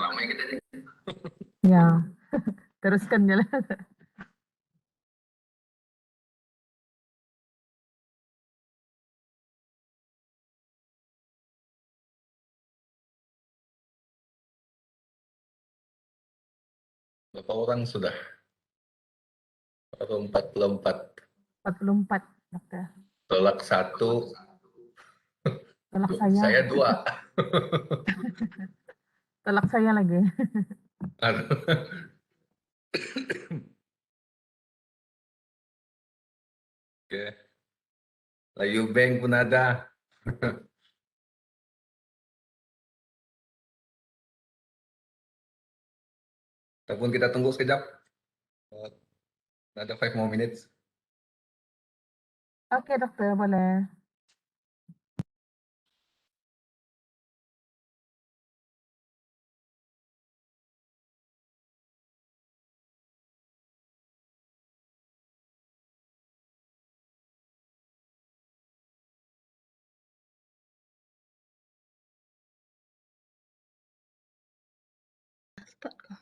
Ramai kita nih. Ya, teruskan jalan. Berapa orang sudah? Baru 44. 44, dokter. Tolak 1. Tolak saya. Saya 2. Tolak saya lagi. Oke. Layu Bank pun ada. Ataupun kita tunggu sekejap. Ada 5 more minutes. Oke, dokter, boleh. Cepat kah?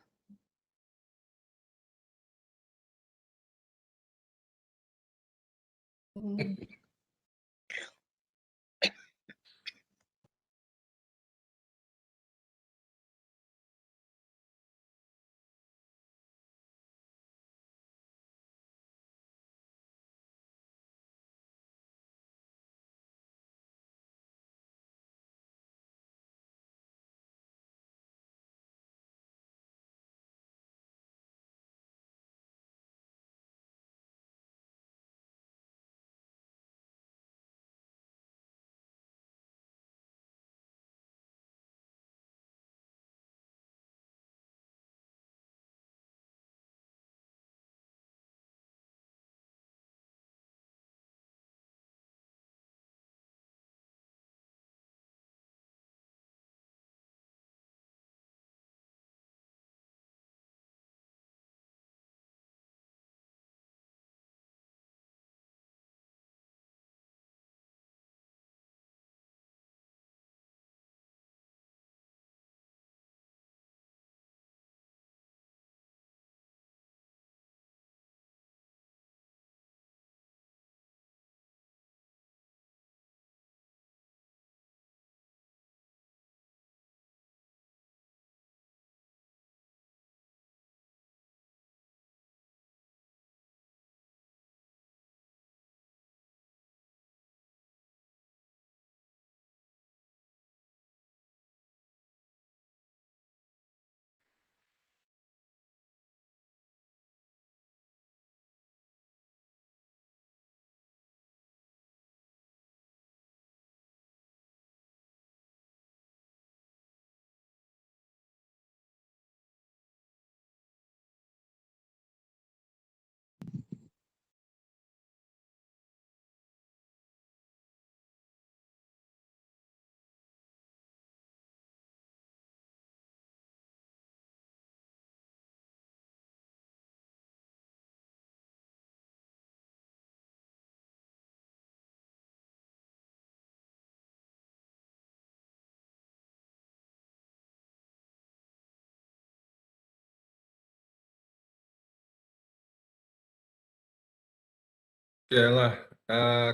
Yalah,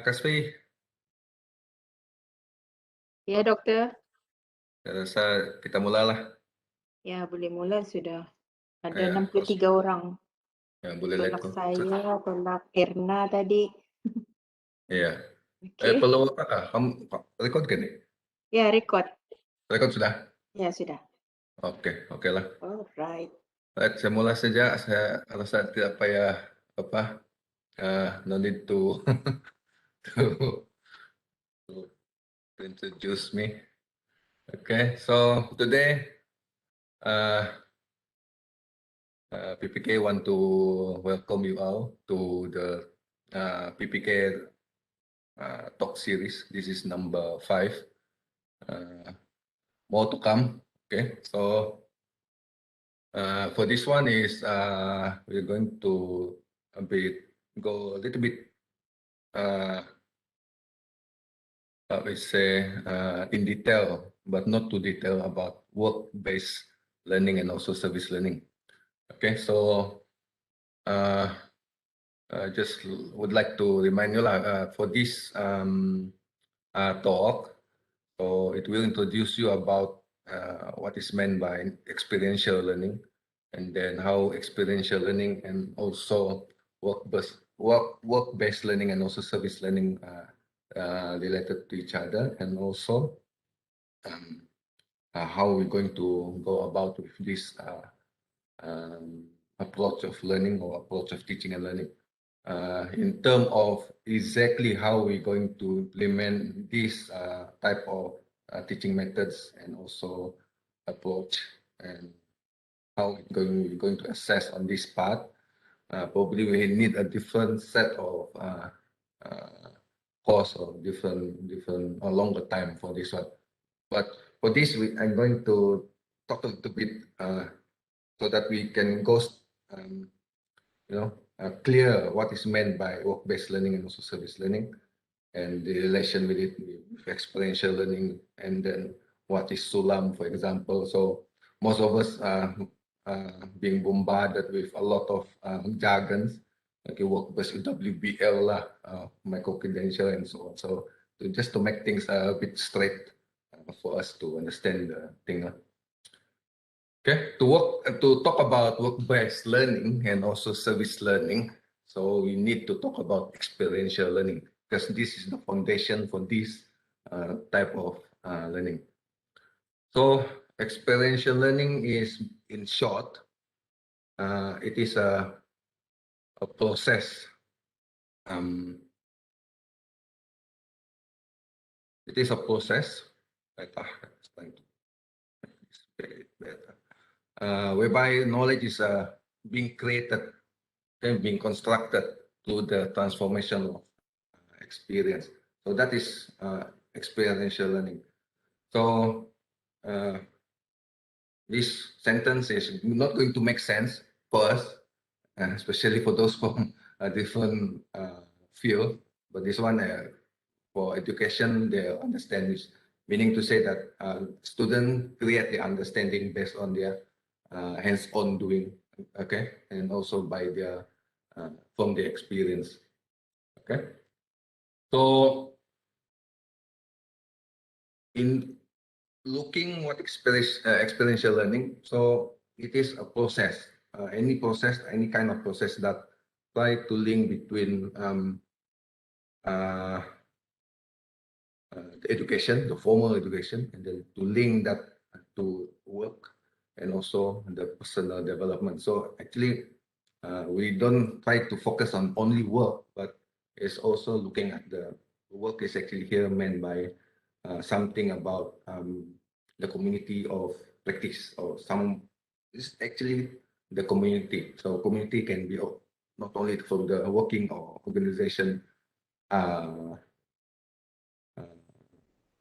Kaspi, Ya, dokter. saya rasa kita mulalah. Ya, boleh mula sudah. Ada Ya, 63 orang. ya, boleh Tolak let go. saya, tolak Erna tadi. Iya. Oke. Perlu apa? Kamu record kan nih? Ya, record. Record sudah? Ya, sudah. Oke lah. Alright. Baik, saya mulai saja. Saya rasa tidak payah apa, no need to to, to introduce me. Okay, so today PPK want to welcome you all to the PPK talk series. This is number 5. More to come. Okay, so for this one is we're going to go a little bit we say in detail, but not too detail about work-based learning and also service learning. Okay, so just would like to remind you for this talk, so it will introduce you about what is meant by experiential learning, and then how experiential learning and also work-based learning and also service learning related to each other, and also how we're going to go about with this approach of learning or approach of teaching and learning. In terms of exactly how we're going to implement this type of teaching methods and also approach, and how we're going to assess on this part, probably we need a different set of course or different or longer time for this one. But for this, I'm going to talk a little bit so that we can go, clear what is meant by work-based learning and also service learning, and the relation with it with experiential learning, and then what is Sulam, for example. So most of us are being bombarded with a lot of jargons, like work-based WBL lah, micro-credential and so on. So just to make things a bit straight for us to understand the thing. Okay, to talk about work-based learning and also service learning, so we need to talk about experiential learning, because this is the foundation for this type of learning. So experiential learning is, in short, it is a process. It is a process. Whereby knowledge is being created and being constructed through the transformation of experience. So that is experiential learning. So this sentence is not going to make sense for us, especially for those from a different field. But this one, for education, they understand this, meaning to say that students create the understanding based on their hands-on doing, okay, and also by their from the experience, okay. So in looking what experiential learning, so it is a process, any process, any kind of process that try to link between the education, the formal education, and then to link that to work and also the personal development. So actually, we don't try to focus on only work, but it's also looking at the work is actually here meant by something about the community of practice, or some is actually the community. So community can be not only from the working or organization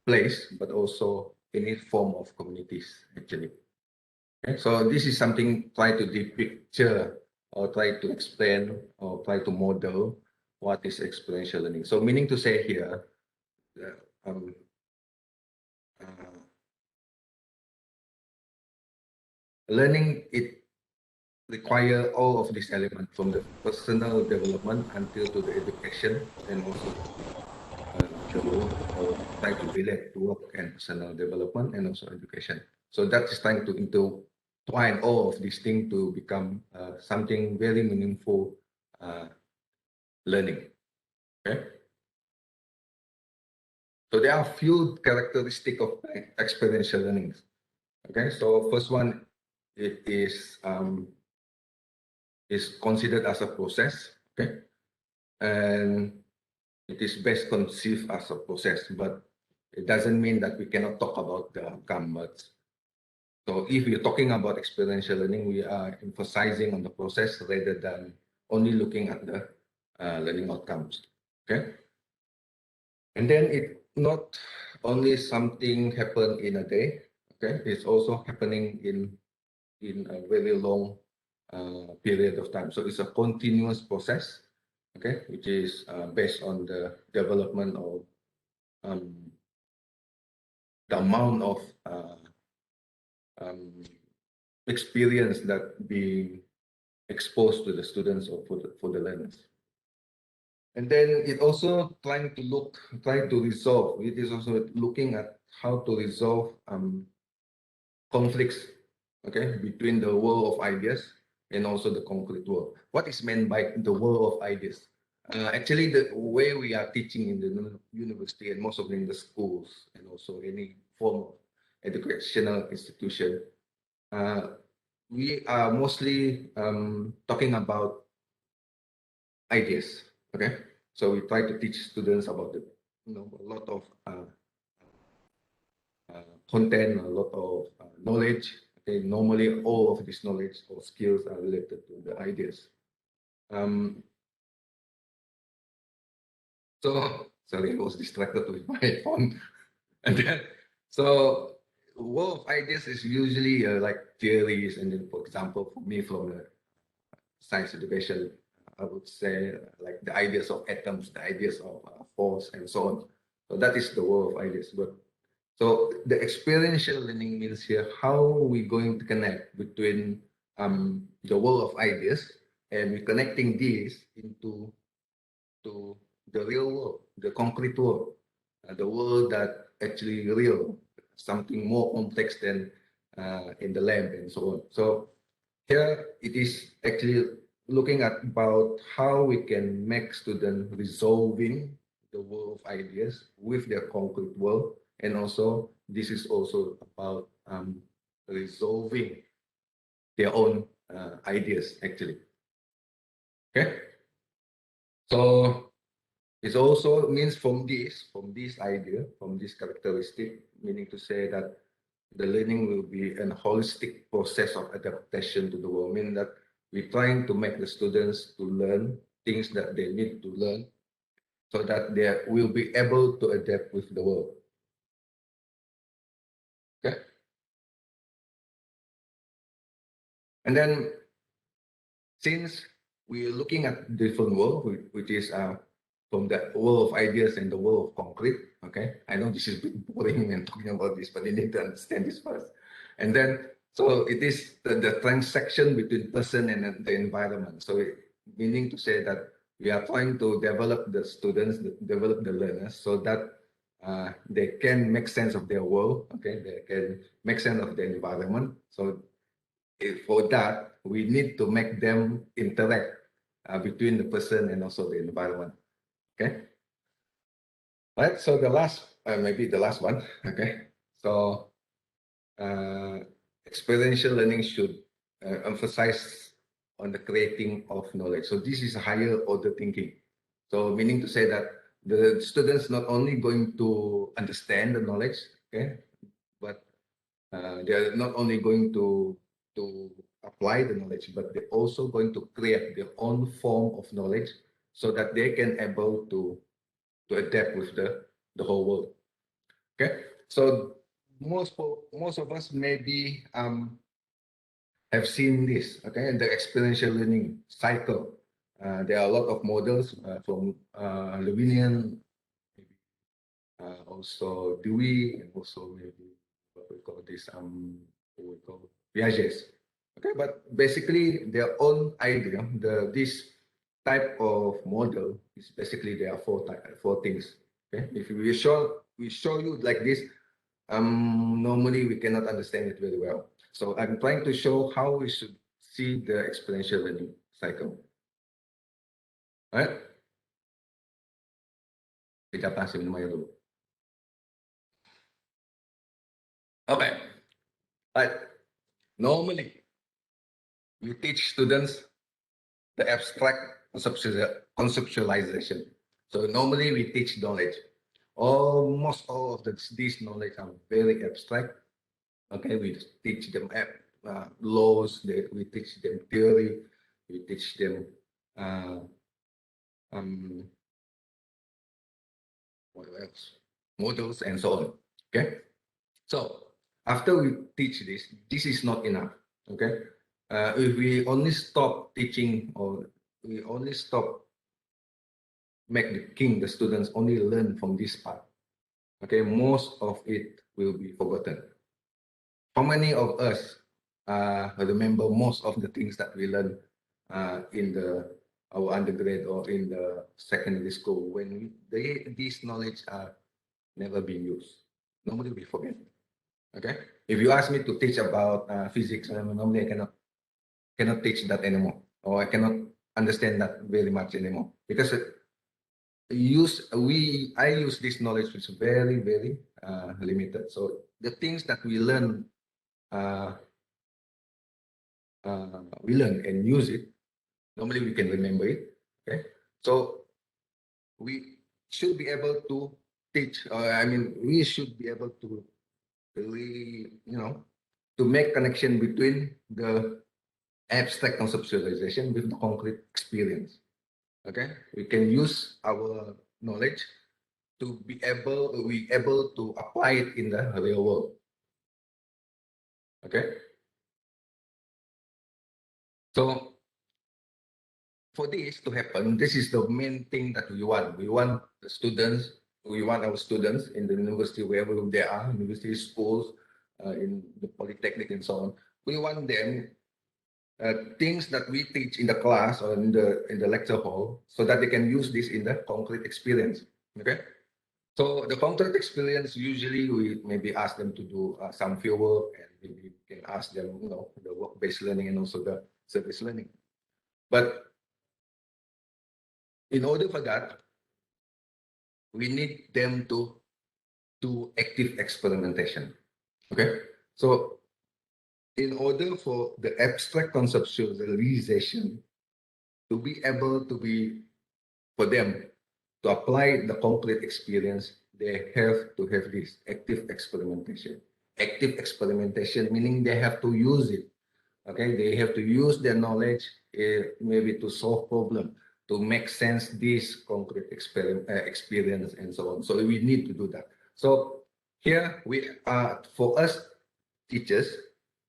place, but also any form of communities actually. Okay? So this is something try to picture or try to explain or try to model what is experiential learning. So meaning to say here, learning, it require all of these elements, from the personal development until to the education, and also the work, or try to relate to work and personal development and also education. So that is trying to intertwine all of these things to become something very meaningful learning. Okay. So there are a few characteristics of experiential learning. Okay. So first one, it is considered as a process. Okay. And it is best conceived as a process, but it doesn't mean that we cannot talk about the outcome. But so if we're talking about experiential learning, we are emphasizing on the process rather than only looking at the learning outcomes. Okay. And then it not only something happen in a day. Okay, it's also happening in a very long period of time. So it's a continuous process. Okay, which is based on the development of the amount of experience that being exposed to the students or for the learners. And then it also trying to resolve. It is also looking at how to resolve conflicts, okay, between the world of ideas and also the concrete world. What is meant by the world of ideas? Actually, the way we are teaching in the university and most of in the schools and also any form of educational institution, we are mostly talking about ideas. Okay, so we try to teach students about a lot of content, a lot of knowledge. Okay, normally all of this knowledge or skills are related to the ideas. So sorry, I was distracted with my phone. And then, so world of ideas is usually like theories, and then, for example, for me from the science education, I would say like the ideas of atoms, the ideas of force, and so on. So that is the world of ideas. But so the experiential learning means here how we going to connect between the world of ideas and we're connecting these into to the real world, the concrete world, the world that actually real, something more complex than in the lab and so on. So here it is actually looking at about how we can make students resolving the world of ideas with their concrete world, and also this is also about resolving their own ideas actually. Okay, so it also means from this idea, from this characteristic, meaning to say that the learning will be a holistic process of adaptation to the world, meaning that we're trying to make the students to learn things that they need to learn so that they will be able to adapt with the world. Okay. And then since we're looking at different world, which is from the world of ideas and the world of concrete. Okay, I know this is a bit boring and talking about this, but you need to understand this first. And then, so it is the transaction between person and the environment. So meaning to say that we are trying to develop the students, develop the learners, so that they can make sense of their world. Okay, they can make sense of the environment. So for that, we need to make them interact between the person and also the environment. Okay. Right. So the last, maybe the last one. Okay. So experiential learning should emphasize on the creating of knowledge. So this is higher order thinking. So meaning to say that the students not only going to understand the knowledge, okay, but they are not only going to apply the knowledge, but they're also going to create their own form of knowledge so that they can able to adapt with the whole world. Okay, so most of us maybe have seen this. Okay, in the experiential learning cycle, there are a lot of models from Levinian, also Dewey, and also maybe what we call this what we call Piaget's. Okay, but basically their own idea, this type of model is basically there are four things. Okay, if we show you like this, normally we cannot understand it very well. So I'm trying to show how we should see the experiential learning cycle. All right? Kita kasih minum air dulu. Okay. Right. Normally, we teach students the abstract conceptualization. So normally we teach knowledge. Almost all of these knowledge are very abstract. Okay, we teach them laws, we teach them theory, we teach them what else? Models and so on. Okay, so after we teach this is not enough. Okay, if we only stop teaching or we only stop make the students only learn from this part, okay, most of it will be forgotten. How many of us remember most of the things that we learn in our undergrad or in the secondary school when these knowledge are never being used. Normally we forget. Okay. If you ask me to teach about physics, normally I cannot teach that anymore, or I cannot understand that very much anymore because I use this knowledge which is very limited. So the things that uh, we learn and use it. Normally we can remember it. Okay, so we should be able to teach. We should be able to really, to make connection between the abstract conceptualization with the concrete experience. Okay, we can use our knowledge to be able to apply it in the real world. Okay, so for this to happen, this is the main thing that we want. We want our students in the university, wherever they are, university schools, in the polytechnic and so on. We want them things that we teach in the class or in the lecture hall, so that they can use this in the concrete experience. Okay. So the concrete experience, usually we maybe ask them to do some field work, and maybe we can ask them, the work-based learning and also the service learning. But in order for that, we need them to do active experimentation. Okay. So in order for the abstract conceptualization to be able to be, for them to apply the concrete experience, they have to have this active experimentation. Active experimentation meaning they have to use it. Okay, they have to use their knowledge maybe to solve problem, to make sense this concrete experience and so on. So we need to do that. So here we are, for us teachers,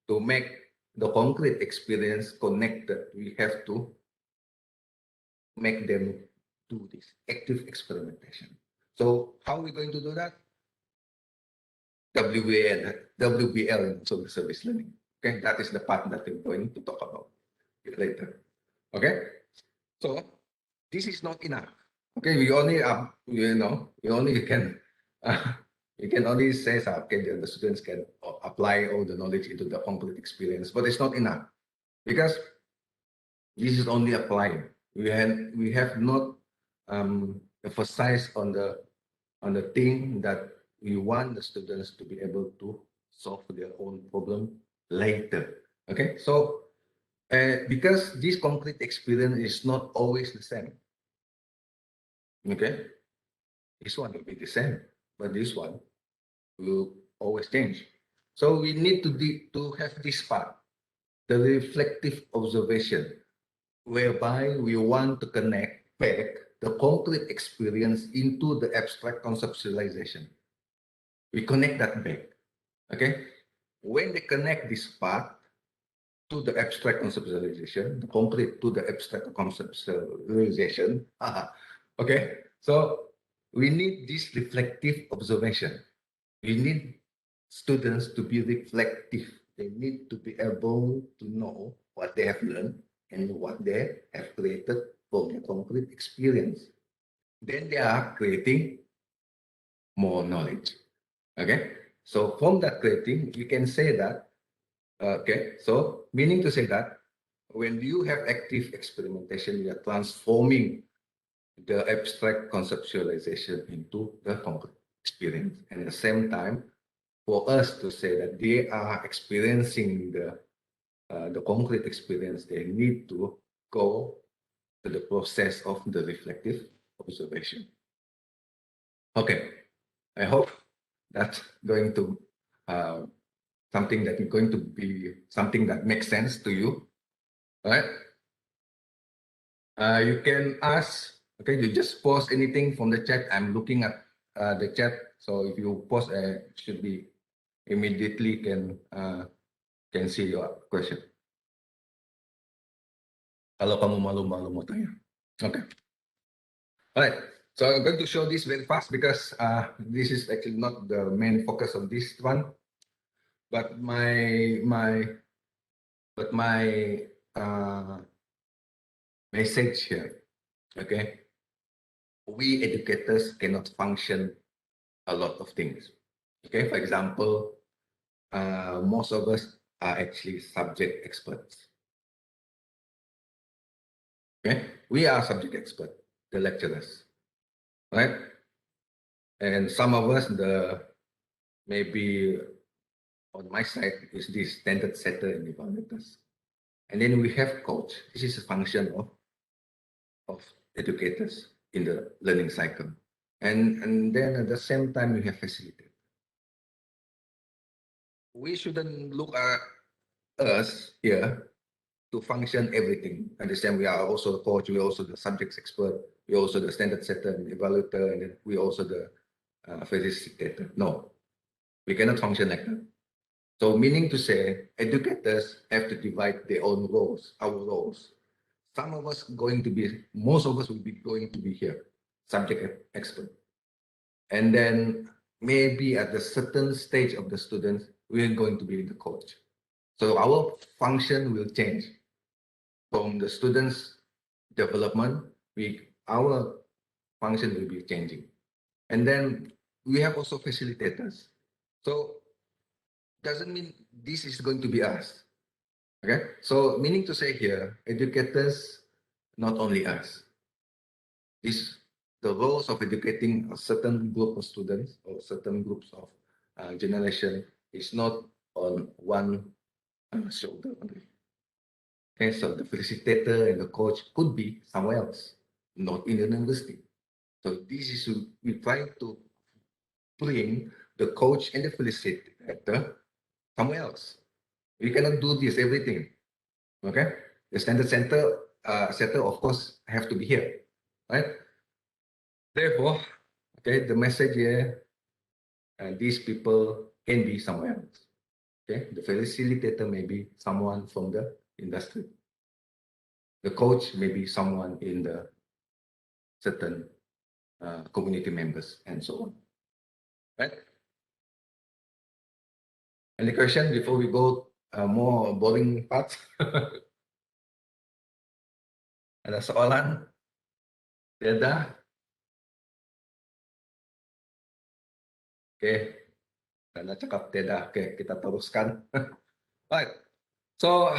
to make the concrete experience connected, we have to make them do this active experimentation. So how are we going to do that? WBL, so the service learning. Okay, that is the part that we're going to talk about later. Okay, so this is not enough. Okay, we only you can only say okay, the students can apply all the knowledge into the concrete experience, but it's not enough because this is only applying. We have not emphasized on the thing that we want the students to be able to solve their own problem later. Okay, so because this concrete experience is not always the same. Okay, this one will be the same, but this one will always change. So we need to have this part, the reflective observation, whereby we want to connect back the concrete experience into the abstract conceptualization. We connect that back. Okay, when they connect this part to the abstract conceptualization, the concrete to the abstract conceptualization. Okay, so we need this reflective observation. We need students to be reflective. They need to be able to know what they have learned and what they have created from the concrete experience. Then they are creating more knowledge. Okay, so from that creating, you can say that, okay, so meaning to say that when you have active experimentation, you are transforming the abstract conceptualization into the concrete experience. And at the same time, for us to say that they are experiencing the concrete experience, they need to go to the process of the reflective observation. Okay, I hope that's going to something that is going to be something that makes sense to you. All right. You can ask. Okay, you just post anything from the chat. I'm looking at the chat, so if you post, should be immediately can see your question. Kalau kamu malu-malu mau tanya. Okay. All right. So I'm going to show this very fast because this is actually not the main focus of this one, but my But my message here, okay, we educators cannot function a lot of things. Okay, for example, most of us are actually subject experts. Okay, we are subject expert, the lecturers, right? And some of us, the maybe on my side is the standard setter and evaluators. And then we have coach. This is a function of educators in the learning cycle. And then at the same time, we have facilitator. We shouldn't look at us here to function everything. Understand we are also the coach, we are also the subjects expert, we are also the standard setter and evaluator, and then we also the facilitator. No, we cannot function like that. So meaning to say, educators have to divide their own roles, our roles. Some of us going to be, most of us will be going to be here, subject expert. And then maybe at a certain stage of the students, we're going to be the coach. So our function will change from the students' development. Our function will be changing. And then we have also facilitators. So doesn't mean this is going to be us. Okay, so meaning to say here, educators, not only us. This the roles of educating a certain group of students or certain groups of generation is not on one shoulder only. Okay, so the facilitator and the coach could be somewhere else, not in the university. So this is we try to bring the coach and the facilitator somewhere else. We cannot do this everything. Okay, the standard center of course have to be here, right? Therefore, okay, the message here, these people can be somewhere else. Okay, the facilitator may be someone from the industry. The coach may be someone in the certain community members and so on. Right? Any question before we go more boring parts? Ada soalan? Tidak? Oke, karena cakap tidak. Oke, kita teruskan. Right. So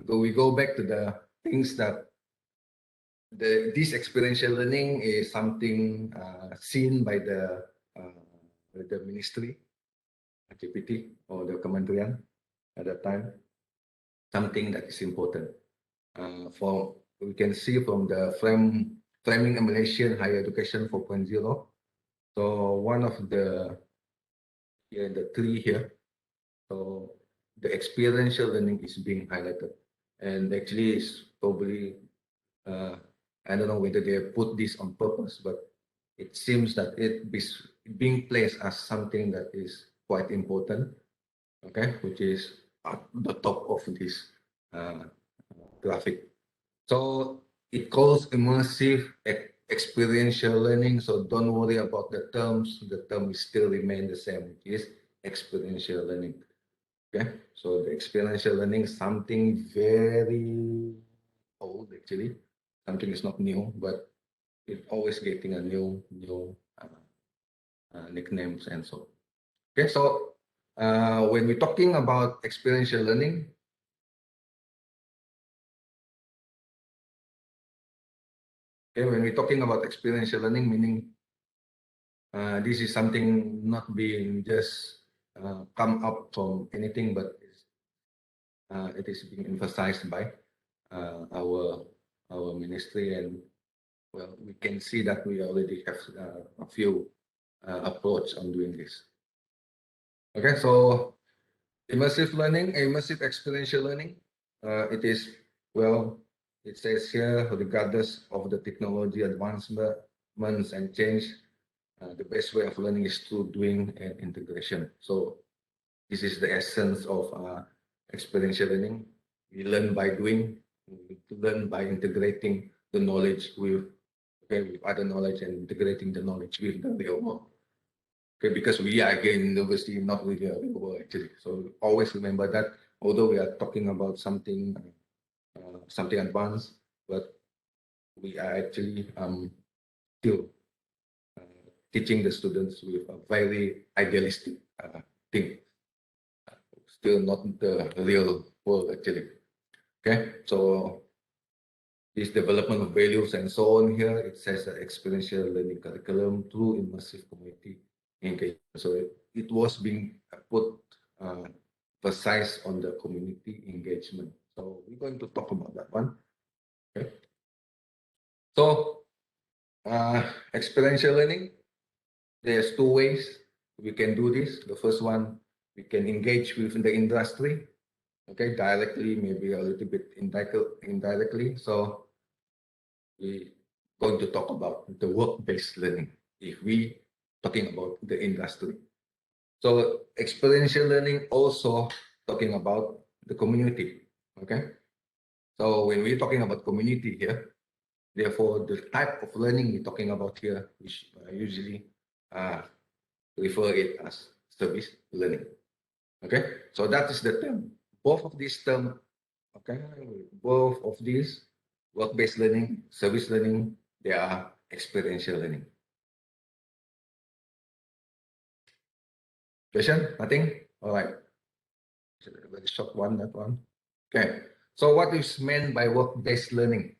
we go back to the things that this experiential learning is something seen by the ministry, activity, or the Kementerian at that time. Something that is important. For we can see from the framing a Malaysian higher education 4.0. So one of the three here. So the experiential learning is being highlighted, and actually is probably I don't know whether they put this on purpose, but it seems that it is being placed as something that is quite important. Okay, which is at the top of this graphic. So it calls immersive experiential learning. So don't worry about the terms. The term still remain the same. It is experiential learning. Okay, so the experiential learning is something very old actually. Something is not new, but it's always getting a new nicknames and so. Okay, so when we're talking about experiential learning, okay, when we're talking about experiential learning, meaning this is something not being just come up from anything, but it is being emphasized by our ministry, and well, we can see that we already have a few approach on doing this. Okay, so immersive learning, immersive experiential learning, it is, well, it says here, regardless of the technology advancements and change, the best way of learning is through doing and integration. So this is the essence of experiential learning. We learn by doing, we learn by integrating the knowledge with other knowledge and integrating the knowledge with the real world. Okay, because we are again in university, not with the real world actually. So always remember that although we are talking about something something advanced, but we are actually still teaching the students with a very idealistic thing, still not the real world actually. Okay, so this development of values and so on here, it says that experiential learning curriculum through immersive community engagement. So it was being put emphasized on the community engagement. So we're going to talk about that one. Okay. So experiential learning, there's two ways we can do this. The first one, we can engage with the industry, okay, directly, maybe a little bit indirectly. So we're going to talk about the work-based learning if we talking about the industry. So experiential learning also talking about the community, okay? So when we're talking about community here, therefore the type of learning we're talking about here, which usually refer it as service learning, okay? So that is the term. Both of these terms, okay, both of these work-based learning, service learning, they are experiential learning. Question? Nothing? All right. Very short one, that one. Okay. So what is meant by work-based learning?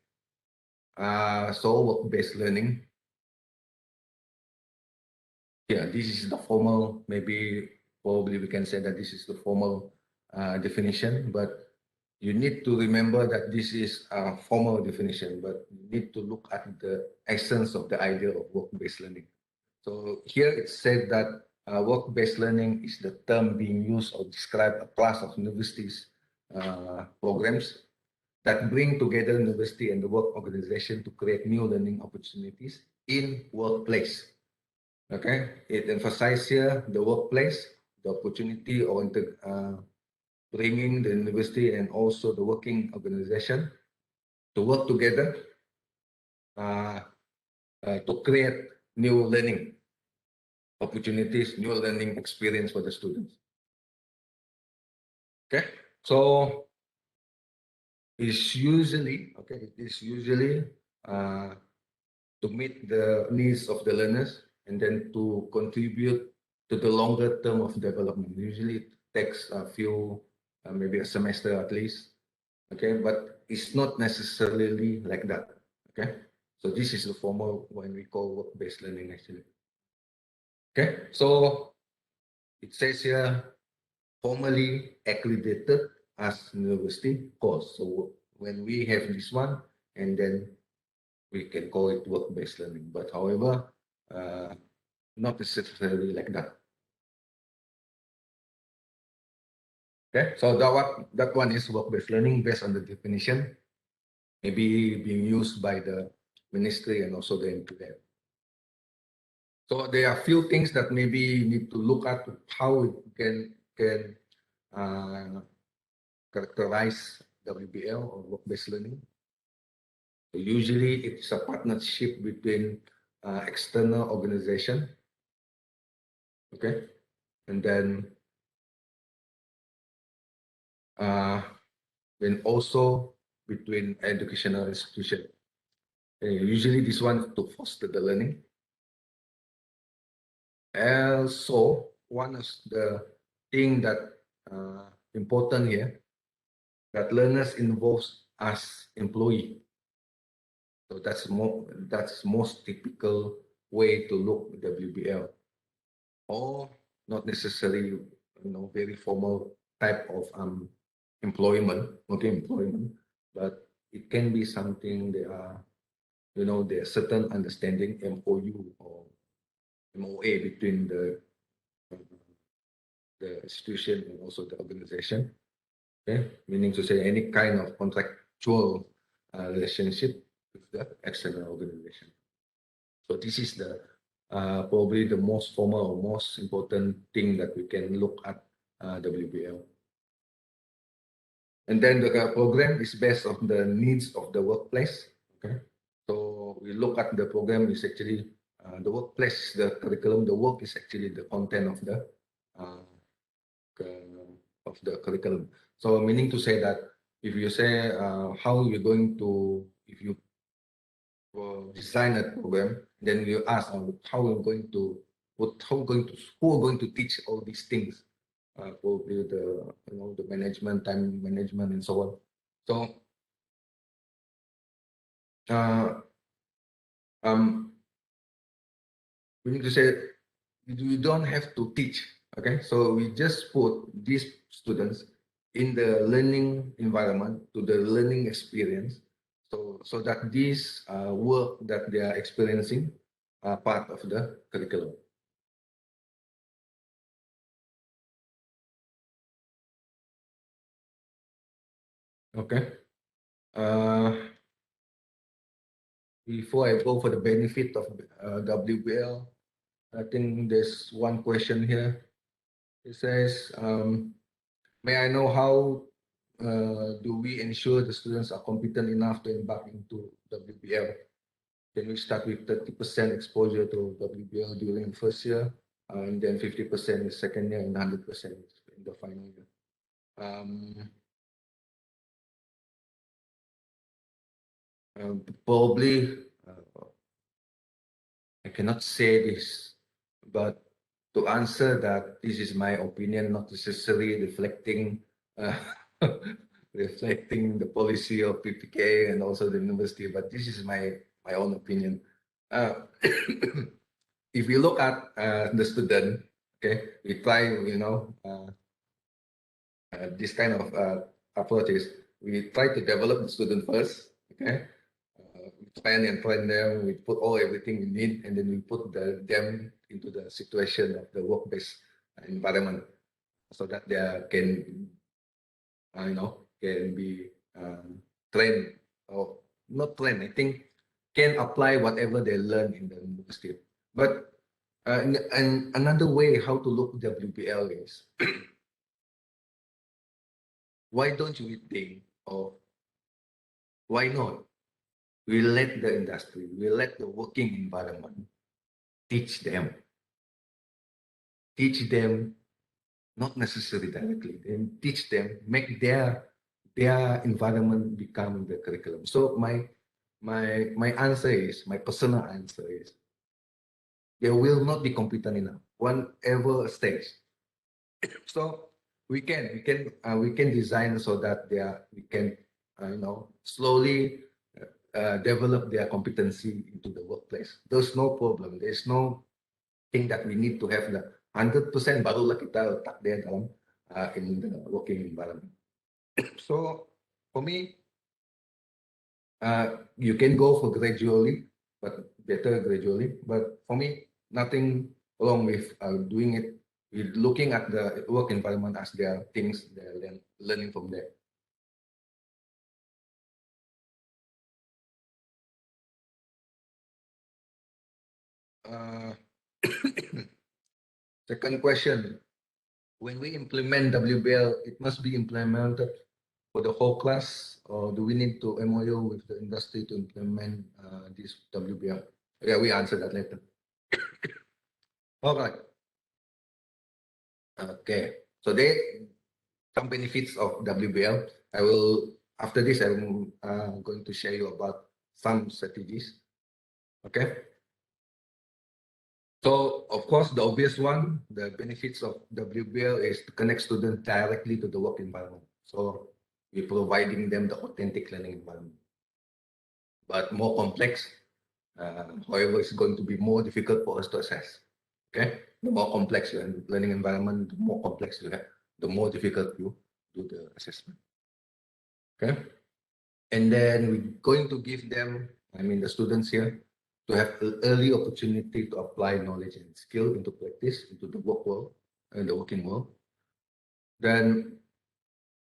So work-based learning. Yeah, this is the formal, probably we can say that this is the formal definition, but you need to remember that this is a formal definition, but you need to look at the essence of the idea of work-based learning. So here it said that work-based learning is the term being used or describe a class of universities programs that bring together university and the work organization to create new learning opportunities in workplace. Okay, it emphasizes here the workplace, the opportunity or bringing the university and also the working organization to work together to create new learning opportunities, new learning experience for the students. Okay, so it is usually to meet the needs of the learners and then to contribute to the longer term of development. Usually it takes a few, maybe a semester at least. Okay, but it's not necessarily like that. Okay, so this is the formal when we call work-based learning actually. Okay, so it says here formally accredited as university course. So when we have this one, and then we can call it work-based learning. But however, not necessarily like that. Okay, so that one is work-based learning based on the definition, maybe being used by the ministry and also the employer. So there are a few things that maybe you need to look at how we can characterize WBL or work-based learning. So usually it's a partnership between external organization, okay, and then also between educational institution. Usually this one to foster the learning. Also, one of the thing that important here that learners involves as employee. So that's most typical way to look at WBL, or not necessarily very formal type of employment, but it can be something there are there are certain understanding MOU or MOA between the institution and also the organization. Okay, meaning to say any kind of contractual relationship with the external organization. So this is the probably the most formal or most important thing that we can look at WBL. And then the program is based on the needs of the workplace. Okay, so we look at the program is actually the workplace, the curriculum, the work is actually the content of the curriculum. So meaning to say that if you say how you're going to, if you design a program, then you ask how we're going to, who are going to teach all these things, probably the management, time management, and so on. So we need to say you don't have to teach. Okay, so we just put these students in the learning environment, to the learning experience, so that these work that they are experiencing are part of the curriculum. Okay. Before I go for the benefit of WBL, I think there's one question here. It says, may I know how do we ensure the students are competent enough to embark into WBL? Can we start with 30% exposure to WBL during the first year, and then 50% in the second year, and 100% in the final year? Probably, I cannot say this, but to answer that, this is my opinion, not necessarily reflecting uh, reflecting the policy of PPKA and also the university, but this is my own opinion. If you look at the student, okay, we try, this kind of approaches. We try to develop the student first, okay. We plan and train them. We put everything we need, and then we put them into the situation of the work-based environment, so that they can, can be trained, or not trained. I think can apply whatever they learn in the university. But and another way how to look WBL is, why don't we think of, why not we let the industry, we let the working environment teach them, not necessarily directly, then teach them, make their environment become the curriculum. So my answer is, my personal answer is, they will not be competent enough, whatever stage. So we can design so that we can slowly develop their competency into the workplace. There's no problem. There's no thing that we need to have the 100% barulah kita letak dia dalam in the working environment. So for me, you can go for gradually, but better gradually. But for me, nothing wrong with doing it, with looking at the work environment as their things they're learning from there. Second question, when we implement WBL, it must be implemented for the whole class, or do we need to MOU with the industry to implement this WBL? Yeah, we answer that later. All right. Okay. So some benefits of WBL. I will, after this, I'm going to share you about some strategies. Okay. So, of course, the obvious one, the benefits of WBL is to connect students directly to the work environment. So, we're providing them the authentic learning environment. But more complex, however, it's going to be more difficult for us to assess. Okay, the more complex your learning environment, the more complex you have, the more difficult you do the assessment. Okay, and then we're going to give them, I mean the students here, to have an early opportunity to apply knowledge and skill into practice, into the work world and the working world. Then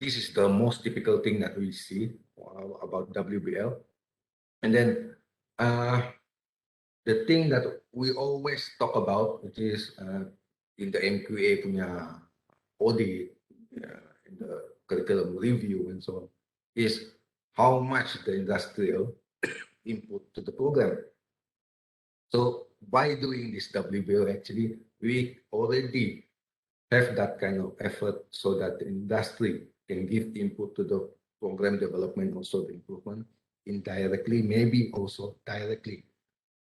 this is the most typical thing that we see about WBL. And then the thing that we always talk about, which is in the MQA punya audit, in the curriculum review and so on, is how much the industrial input to the program. So by doing this WBO, actually, we already have that kind of effort so that the industry can give input to the program development, also the improvement indirectly, maybe also directly.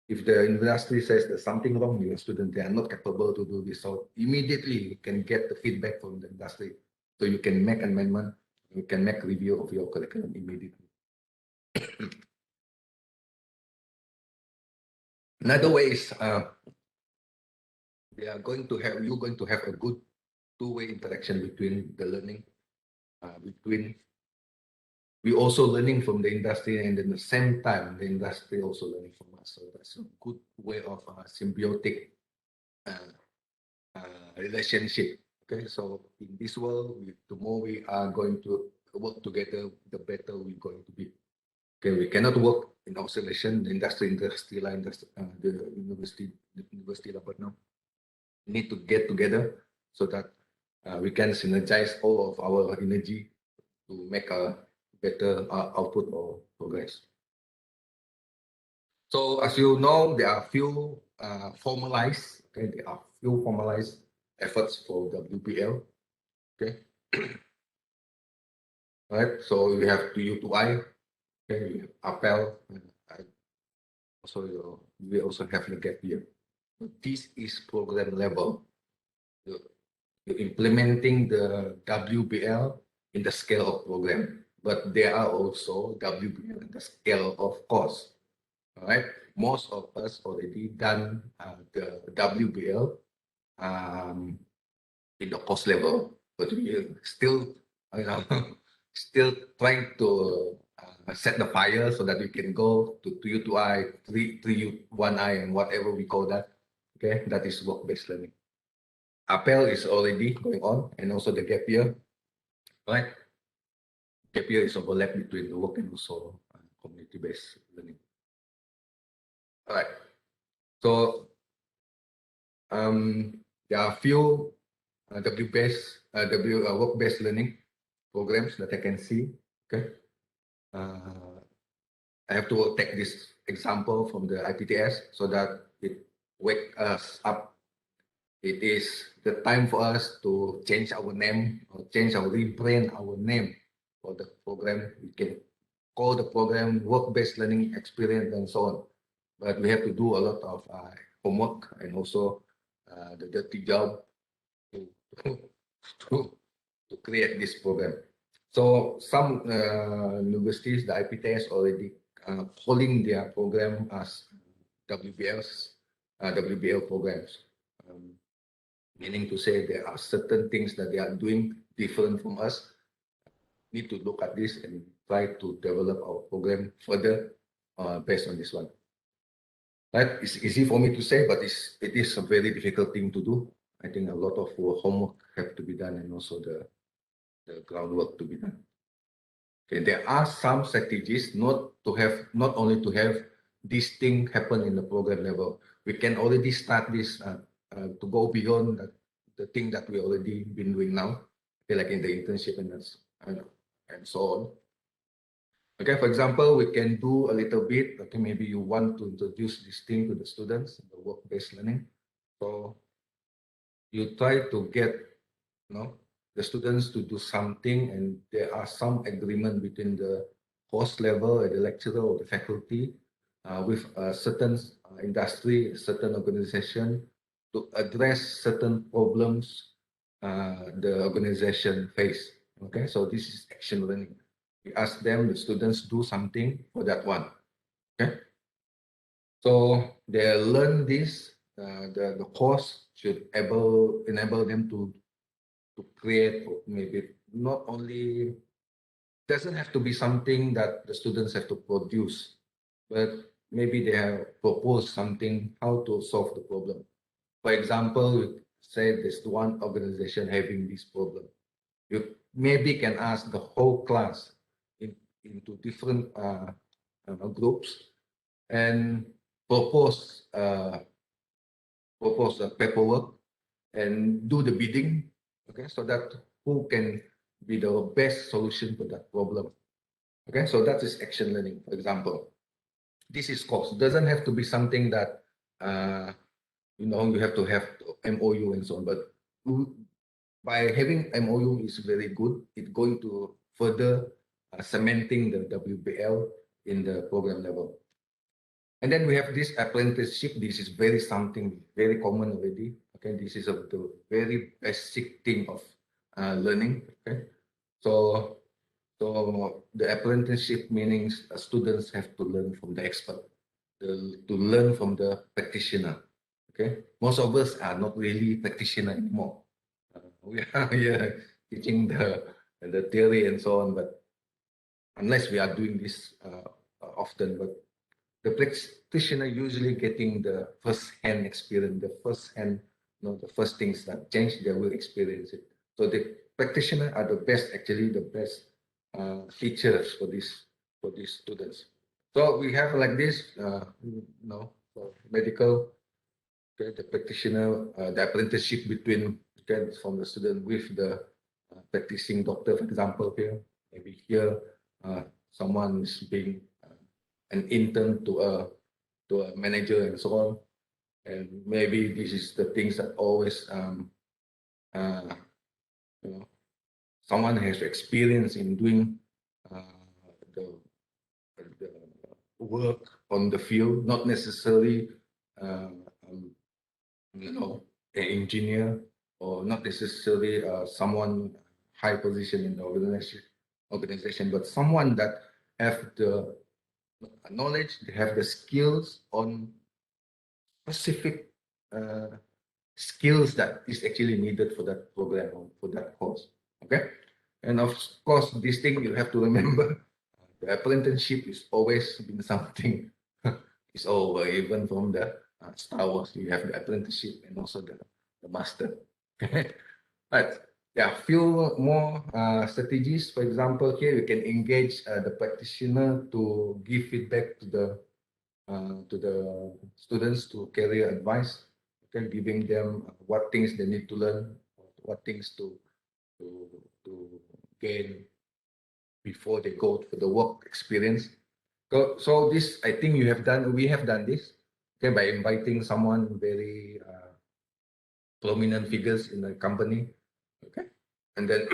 If the industry says there's something wrong with your student, they are not capable to do this. So immediately you can get the feedback from the industry. So you can make amendment, you can make review of your curriculum immediately. Another way is you're going to have a good two-way interaction between the learning, we also learning from the industry, and at the same time the industry also learning from us. So that's a good way of symbiotic relationship. Okay, so in this world, the more we are going to work together, the better we're going to be. Okay, we cannot work in isolation. The industry line, the university level now need to get together so that we can synergize all of our energy to make a better output or progress. So as you know, there are few formalized efforts for WBL. Okay. Right. So we have U2I, okay, we have Appel, and we also have the gap year. This is program level. You're implementing the WBL in the scale of program, but there are also WBL in the scale of course. All right. Most of us already done the WBL in the course level, but we still, you know, still trying to set the fire so that we can go to U2I, 3U1I, and whatever we call that. Okay, that is work-based learning. Appel is already going on, and also the gap year, right? Gap year is overlap between the work and also community-based learning. All right. So there are a few work-based learning programs that I can see. Okay. I have to take this example from the IPTS so that it wake us up. It is the time for us to change our name or rebrand our name for the program. We can call the program work-based learning experience and so on. But we have to do a lot of homework and also the dirty job to create this program. So some universities, the IPTS already calling their program as WBL programs. Meaning to say there are certain things that they are doing different from us. Need to look at this and try to develop our program further based on this one. Right? It's easy for me to say, but it is a very difficult thing to do. I think a lot of homework have to be done and also the groundwork to be done. Okay, there are some strategies not only to have this thing happen in the program level. We can already start this to go beyond the thing that we already been doing now, okay, like in the internship and so on. Okay, for example, we can do a little bit. Okay, maybe you want to introduce this thing to the students, the work-based learning. So you try to get, the students to do something, and there are some agreement between the course level, the lecturer or the faculty, with a certain industry, a certain organization, to address certain problems the organization face. Okay, so this is action learning. We ask them, the students, do something for that one. Okay, so they learn this. The course should enable them to create, maybe not only, doesn't have to be something that the students have to produce, but maybe they have proposed something how to solve the problem. For example, you say there's one organization having this problem. You maybe can ask the whole class into different groups and propose a paperwork and do the bidding. Okay, so that who can be the best solution for that problem. Okay, so that is action learning, for example. This is course. It doesn't have to be something that you have to have MOU and so on, but by having MOU is very good. It's going to further cementing the WBL in the program level. And then we have this apprenticeship. This is very something very common already. Okay, this is the very basic thing of learning. Okay, so the apprenticeship means students have to learn from the expert, to learn from the practitioner. Okay, most of us are not really practitioner anymore. We are here teaching the theory and so on, but unless we are doing this often, but the practitioner usually getting the first-hand experience, the first-hand, the first things that change, they will experience it. So the practitioner are the best, actually, the best teachers for these students. So we have like this, for medical, okay, the practitioner, the apprenticeship between from the student with the practicing doctor, for example, here, maybe here, someone is being an intern to a manager and so on. And maybe this is the things that always uh, you know someone has experience in doing the, the work on the field, not necessarily uh, um, an engineer or not necessarily someone high position in the organization, but someone that have the knowledge, they have the skills on specific skills that is actually needed for that program or for that course. Okay, and of course, this thing you have to remember: the apprenticeship is always been something. It's over even from the Star Wars. You have the apprenticeship and also the master. Okay, but yeah, few more strategies. For example, here you can engage the practitioner to give feedback to the students to career advice, okay, giving them what things they need to learn, what things to, to gain before they go for the work experience. So this, I think we have done this, okay, by inviting someone very prominent figures in the company, okay, and then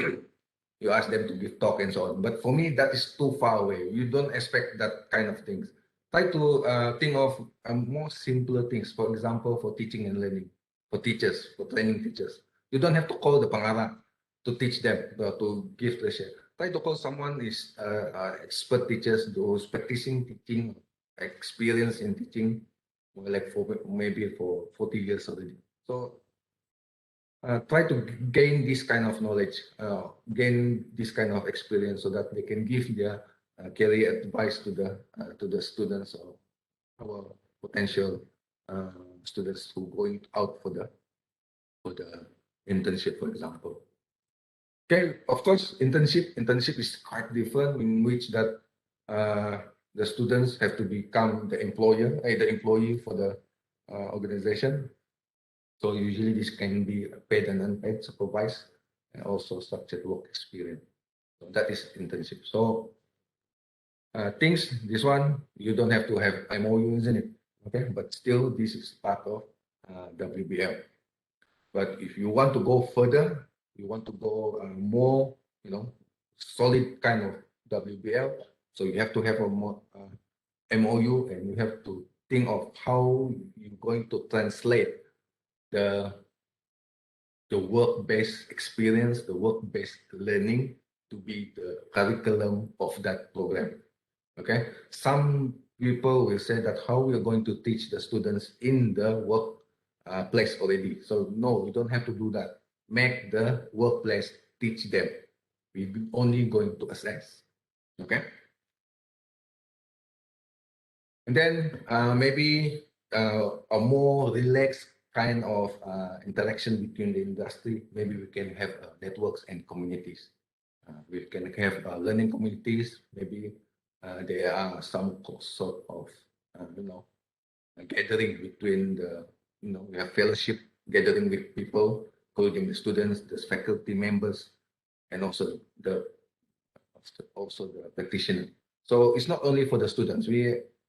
you ask them to give talk and so on. But for me, that is too far away. You don't expect that kind of things. Try to think of more simpler things. For example, for teaching and learning, for teachers, for training teachers. You don't have to call the pangarang to teach them, to give the share. Try to call someone is expert teachers, those practicing teaching, experience in teaching, like for maybe for 40 years already. So try to gain this kind of knowledge, gain this kind of experience, so that they can give their career advice to the students or our potential students who going out for the internship, for example. Okay, of course, internship is quite different, in which that the students have to become the employee for the organization. So usually this can be paid and unpaid, supervised, and also structured work experience. So that is internship. So this one, you don't have to have MOUs in it, okay? But still, this is part of WBL. But if you want to go further, you want to go more, solid kind of WBL, so you have to have a more MOU, and you have to think of how you're going to translate the work-based experience, the work-based learning to be the curriculum of that program. Okay, some people will say that how we are going to teach the students in the work place already. So no, we don't have to do that. Make the workplace teach them. We're only going to assess. Okay, and then maybe a more relaxed kind of interaction between the industry. Maybe we can have networks and communities. We can have learning communities. Maybe there are some sort of, a gathering between we have fellowship gathering with people, including the students, the faculty members, and also the practitioner. So it's not only for the students.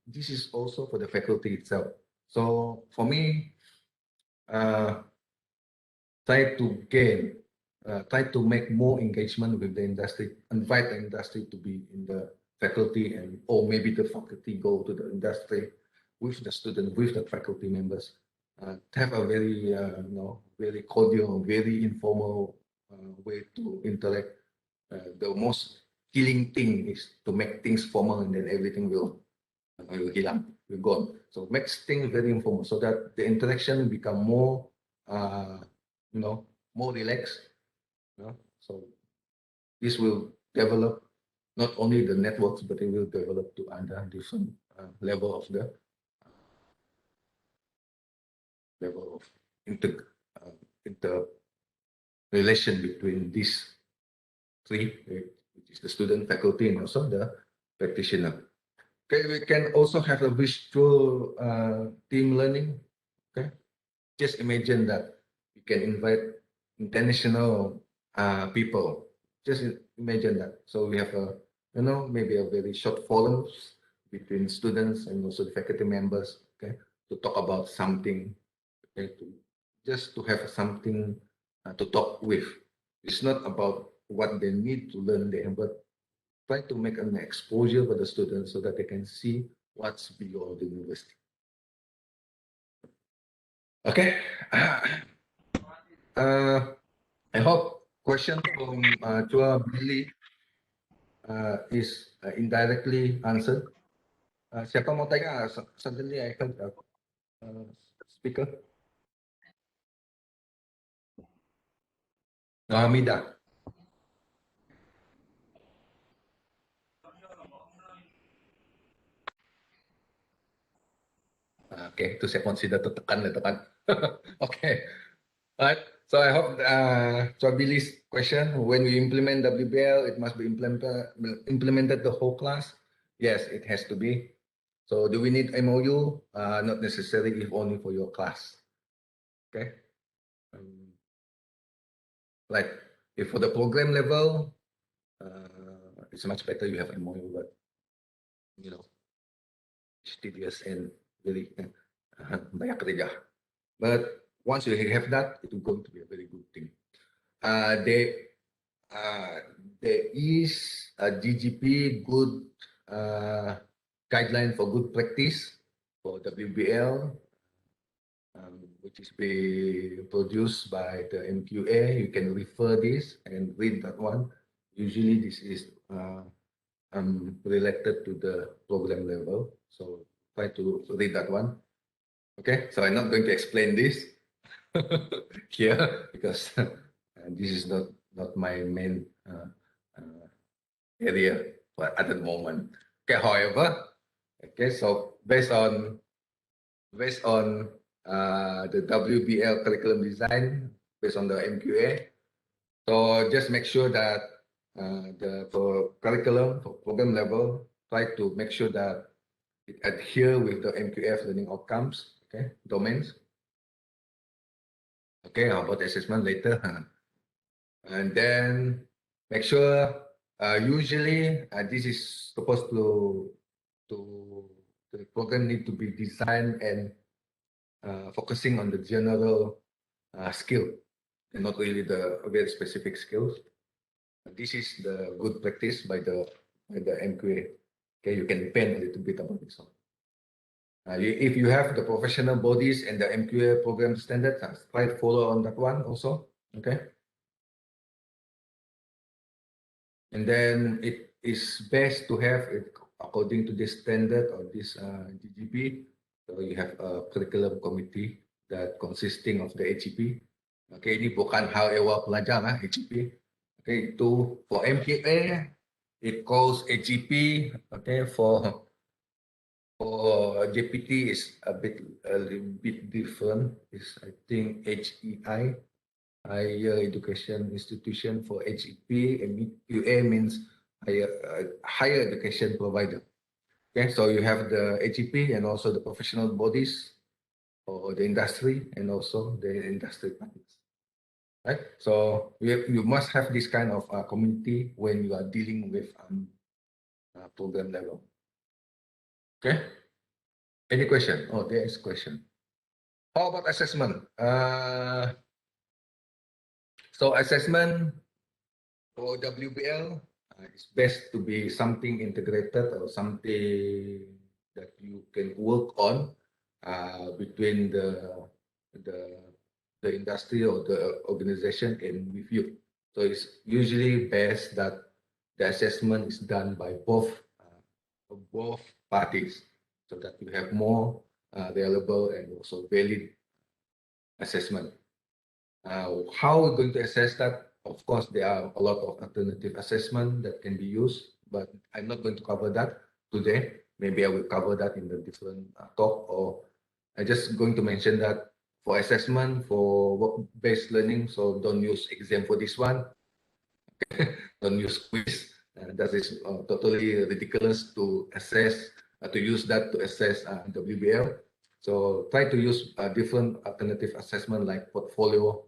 This is also for the faculty itself. So for me, try to gain try to make more engagement with the industry, invite the industry to be in the faculty, and or maybe the faculty go to the industry with the student, with the faculty members, to have a very very cordial, very informal way to interact. The most killing thing is to make things formal and then everything will hilang, will gone. So makes things very informal so that the interaction become more more relaxed. So this will develop not only the networks, but it will develop to other different level of the level of inter relation between these three, which is the student, faculty, and also the practitioner. Okay, we can also have a visual team learning. Okay, just imagine that we can invite international people. Just imagine that. So we have a maybe a very short forums between students and also the faculty members. Okay, to talk about something. Okay, just to have something to talk with. It's not about what they need to learn there, but try to make an exposure for the students so that they can see what's beyond the university. Okay. I hope question from Chua Billy is indirectly answered. Siapa mau tanya? Suddenly I heard speaker. Hamida. Okay, itu saya consider tertekan. Okay. Right. So I hope Billy's question, when we implement WBL, it must be implemented the whole class. Yes, it has to be. So do we need MOU? Not necessarily, if only for your class. Okay. Like if for the program level, it's much better you have MOU, but it's tedious and really banyak kerja. But once you have that, it will going to be a very good thing. There is a GGP good guideline for good practice for WBL, which is being produced by the MQA. You can refer this and read that one. Usually this is related to the program level. So try to read that one. Okay, so I'm not going to explain this here because this is not my main area at the moment. Okay, however, okay, so based on the WBL curriculum design, based on the MQA, so just make sure that for curriculum, for program level, try to make sure that it adhere with the MQF learning outcomes, okay, domains. Okay, how about assessment later? And then make sure, usually this is supposed to the program need to be designed and focusing on the general skill and not really the very specific skills. This is the good practice by the MQA. Okay, you can depend a little bit about this one. If you have the professional bodies and the MQA program standards, try to follow on that one also. Okay. And then it is best to have it according to this standard or this GGP. So you have a curriculum committee that consisting of the HEP. Okay, ini bukan hal ehwal pelajar HEP. Okay, itu for MQA, it calls HEP. Okay, for JPT is a little bit different. It's I think HEI, Higher Education Institution. For HEP, and MQA means higher education provider. Okay, so you have the HEP and also the professional bodies or the industry and also the industry partners. Right, so you must have this kind of community when you are dealing with program level. Okay. Any question? Oh, there is a question. How about assessment? So assessment for WBL it's best to be something integrated or something that you can work on between the the industry or the organization and with you. So it's usually best that the assessment is done by both parties, so that you have more reliable and also valid assessment. How we're going to assess that? Of course, there are a lot of alternative assessment that can be used, but I'm not going to cover that today. Maybe I will cover that in the different talk, or I'm just going to mention that for assessment for work-based learning. So don't use exam for this one. Don't use quiz. That is totally ridiculous to assess, to use that to assess WBL. So try to use different alternative assessment like portfolio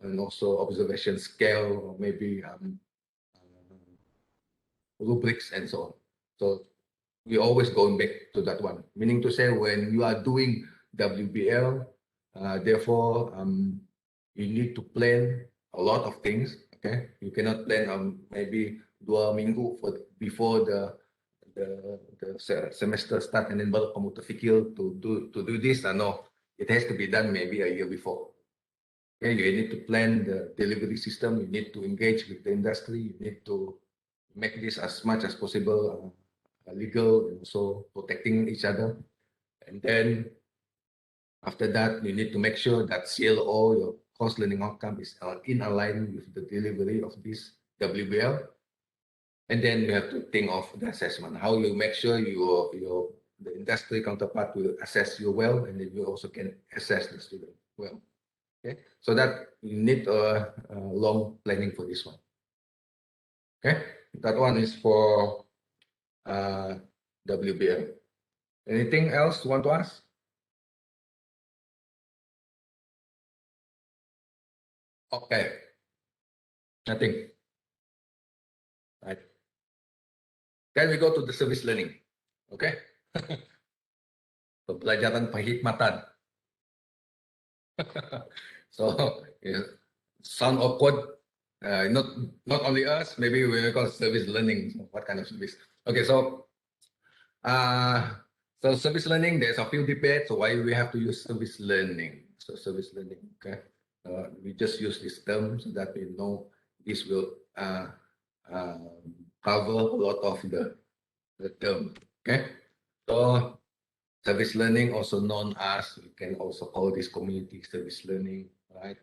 and also observation scale, or maybe rubrics and so on. So we always going back to that one. Meaning to say, when you are doing WBL, therefore you need to plan a lot of things. Okay, you cannot plan maybe 2 minggu before the semester start and then baru kamu terfikir to do this. No, it has to be done maybe a year before. Okay, you need to plan the delivery system. You need to engage with the industry. You need to make this as much as possible legal and also protecting each other. And then after that, you need to make sure that CLO, your course learning outcome, is in alignment with the delivery of this WBL. And then you have to think of the assessment, how you make sure the industry counterpart will assess you well, and then you also can assess the student well. Okay, so that you need a long planning for this one. Okay, that one is for WBL. Anything else you want to ask? Okay, nothing. Right. Then we go to the service learning. Okay. Pembelajaran penghikmatan. So sound awkward. Not only us, maybe we call service learning. So what kind of service? Okay, so service learning, there's a few debates. So why we have to use service learning? So service learning, okay. We just use this term so that we know this will cover a lot of the term. Okay, so service learning, also known as, we can also call this community service learning, right?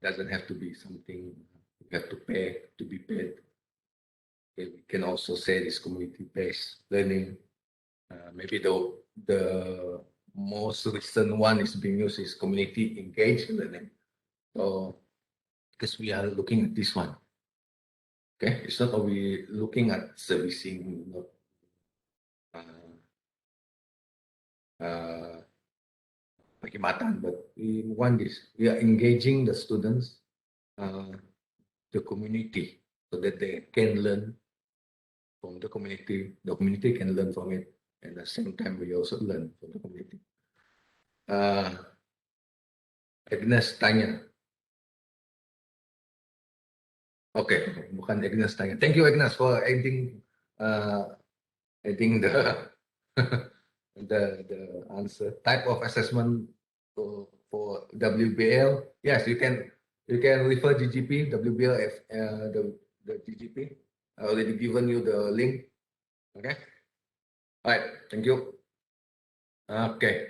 Doesn't have to be something you have to pay to be paid. Okay, we can also say this community-based learning. Maybe the most recent one is being used is community engaged learning. So because we are looking at this one. Okay, it's not only looking at servicing, perkhidmatan, but we want this. We are engaging the students, the community, so that they can learn from the community can learn from it, and at the same time we also learn from the community. Agnes tanya. Okay, bukan Agnes tanya. Thank you Agnes for adding the the answer. Type of assessment for WBL. Yes, you can refer GGP WBL the GGP. I already given you the link. Okay. All right. Thank you. Okay.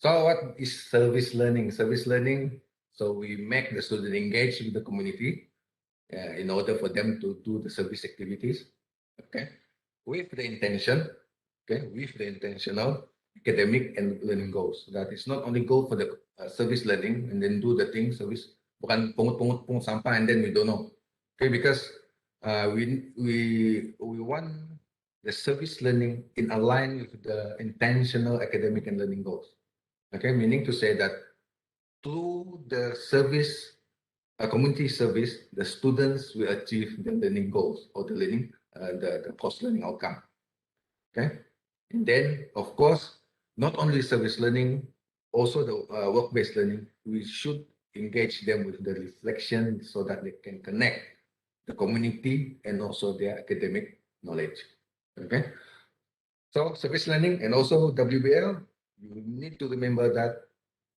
So what is service learning? Service learning. So we make the student engage with the community in order for them to do the service activities. Okay. With the intention. Okay. With the intentional academic and learning goals. That is not only goal for the service learning and then do the thing service. Bukan pungut sampah and then we don't know. Okay. Because we want the service learning in align with the intentional academic and learning goals. Okay, meaning to say that through the service, community service, the students will achieve the learning goals or the learning, the course learning outcome. Okay, and then of course, not only service learning, also the work-based learning, we should engage them with the reflection so that they can connect the community and also their academic knowledge. Okay. So service learning and also WBL, you need to remember that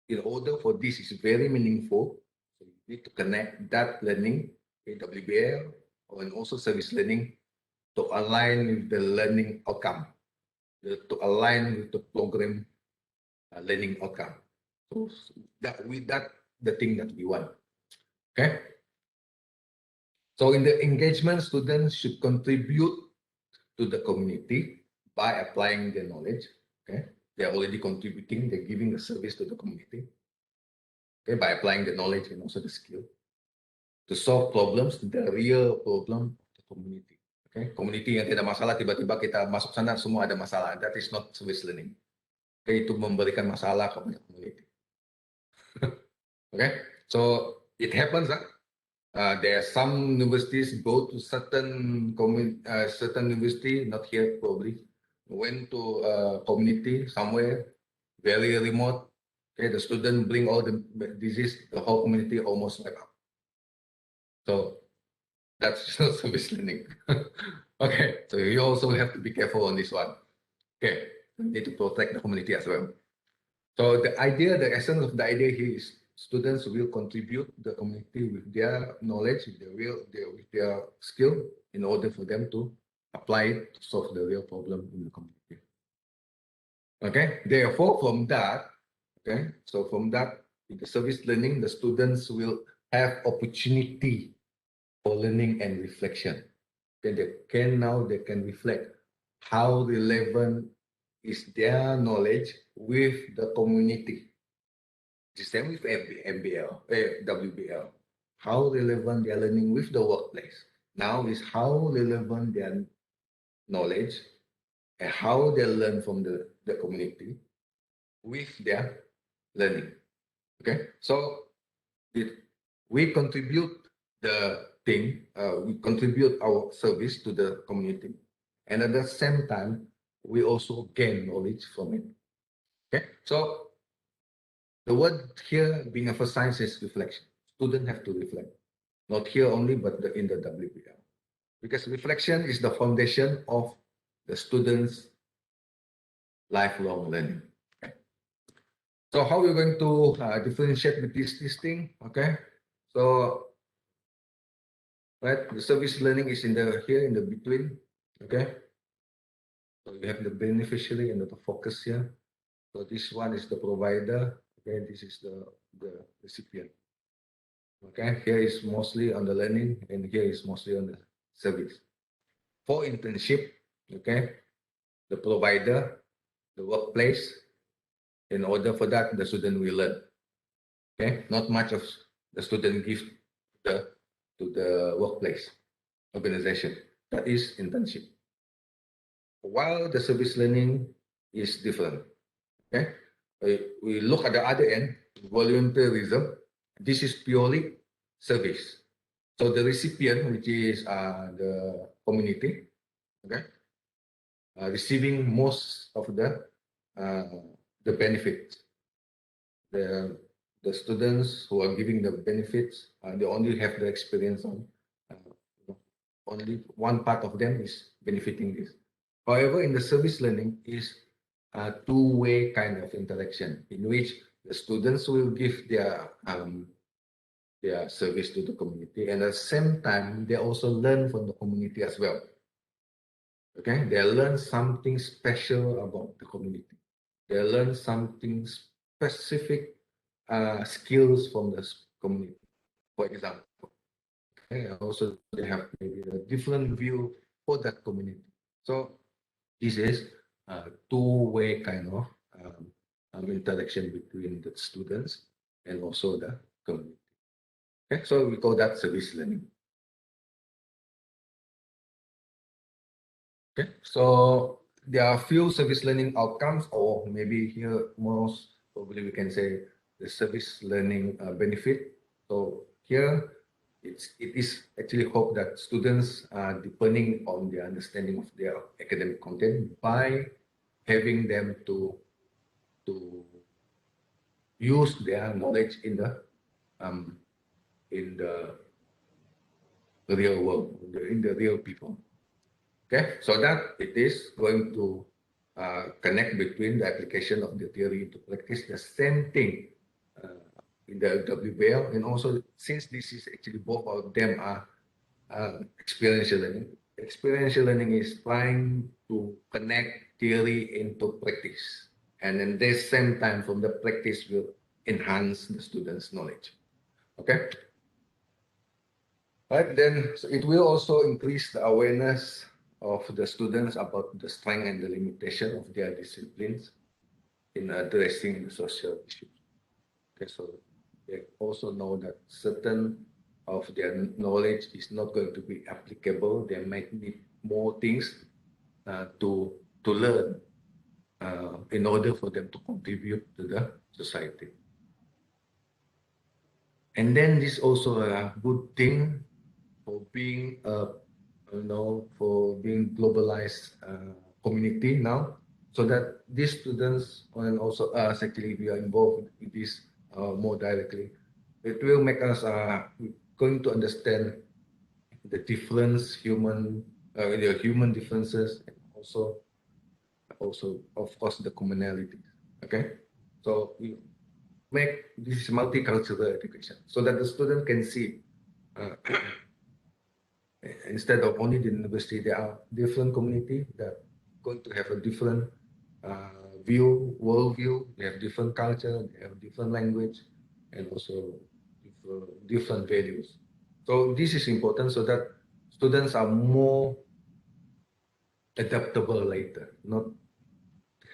in order for this is very meaningful, so you need to connect that learning with WBL and also service learning to align with the learning outcome, to align with the program learning outcome. So that with that the thing that we want. Okay. So in the engagement, students should contribute to the community by applying their knowledge. Okay, they're already contributing. They're giving a service to the community. Okay, by applying the knowledge and also the skill to solve problems, the real problem of the community. Okay, community yang tidak masalah tiba-tiba kita masuk sana semua ada masalah. That is not service learning. Okay, itu memberikan masalah kepada community. Okay, so it happens that there are some universities go to certain university, not here probably, went to a community somewhere very remote. Okay, the student bring all the disease, the whole community almost wipe out. So that's not service learning. Okay, so you also have to be careful on this one. Okay, you need to protect the community as well. So the idea, the essence of the idea here is students will contribute to the community with their knowledge, with their skill in order for them to apply it to solve the real problem in the community. Okay, therefore from that, okay, so from that, in the service learning, the students will have opportunity for learning and reflection. Okay, they can reflect how relevant is their knowledge with the community. The same with WBL. How relevant their learning with the workplace. Now is how relevant their knowledge and how they learn from the community with their learning. Okay, so we contribute the thing, we contribute our service to the community, and at the same time, we also gain knowledge from it. Okay, so the word here being emphasized is reflection. Students have to reflect, not here only, but in the WBL, because reflection is the foundation of the students' lifelong learning. Okay. So how we're going to differentiate with this thing? Okay, so right, the service learning is in the here in the between. Okay, so you have the beneficiary and the focus here. So this one is the provider. Okay, this is the recipient. Okay, here is mostly on the learning, and here is mostly on the service. For internship, okay, the provider, the workplace. In order for that, the student will learn. Okay, not much of the student give to the workplace organization. That is internship. While the service learning is different. Okay, we look at the other end, volunteerism. This is purely service. So the recipient, which is the community, okay, receiving most of the benefits. The students who are giving the benefits, they only have the experience on. Only one part of them is benefiting this. However, in the service learning is a two-way kind of interaction in which the students will give their service to the community, and at the same time they also learn from the community as well. Okay, they learn something special about the community. They learn something specific skills from the community. For example, okay, also they have maybe a different view for that community. So this is a two-way kind of interaction between the students and also the community. Okay, so we call that service learning. Okay, so there are few service learning outcomes, or maybe here most probably we can say the service learning benefit. So here it is actually hope that students are deepening on their understanding of their academic content by having them to use their knowledge in the in the real world, in the real people. Okay, so that it is going to connect between the application of the theory to practice, the same thing in the WBL, and also since this is actually both of them are experiential learning. Experiential learning is trying to connect theory into practice, and at the same time, from the practice will enhance the students' knowledge. Okay. Right, then so it will also increase the awareness of the students about the strength and the limitation of their disciplines in addressing the social issues. Okay, so they also know that certain of their knowledge is not going to be applicable. They might need more things to learn in order for them to contribute to the society. And then this also a good thing for being for being globalized community now, so that these students and also us actually we are involved in this more directly. It will make us going to understand the difference the human differences, and also of course the commonality. Okay, so we make this multicultural education so that the student can see. Instead of only the university, there are different community that going to have a different world view. They have different culture, they have different language, and also different values. So this is important so that students are more adaptable later, not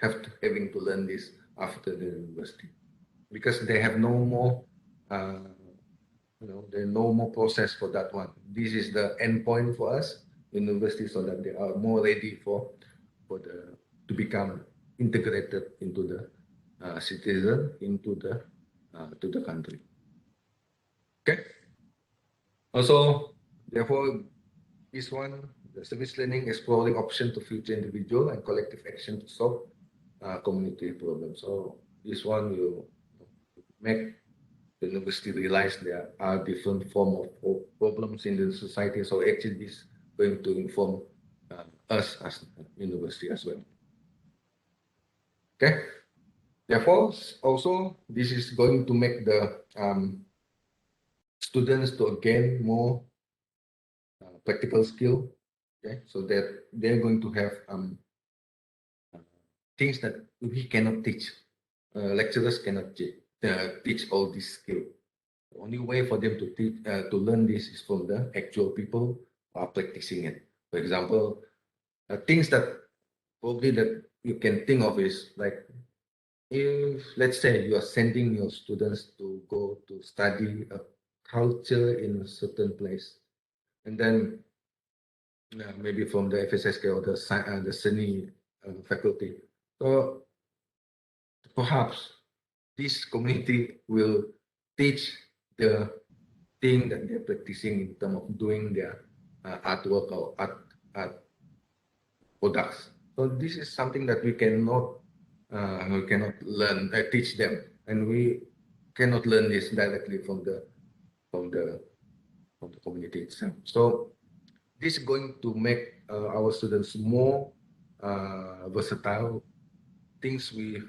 having to learn this after the university, because they have no more there's no more process for that one. This is the end point for us, university, so that they are more ready to become integrated into the citizen, into the to the country. Okay. Also, therefore, this one, the service learning exploring option to future individual and collective action to solve community problems. So this one will make the university realize there are different form of problems in the society. So actually this is going to inform us as a university as well. Okay. Therefore, also this is going to make the students to gain more practical skill. Okay, so that they're going to have things that we cannot teach. Lecturers cannot teach all these skills. The only way for them to learn this is from the actual people who are practicing it. For example, things that probably that you can think of is like, if let's say you are sending your students to go to study a culture in a certain place, and then maybe from the FSSK or the SENI faculty. So perhaps this community will teach the thing that they're practicing in terms of doing their artwork or art products. So this is something that we cannot learn teach them, and we cannot learn this directly from the community itself. So this is going to make our students more versatile. Things we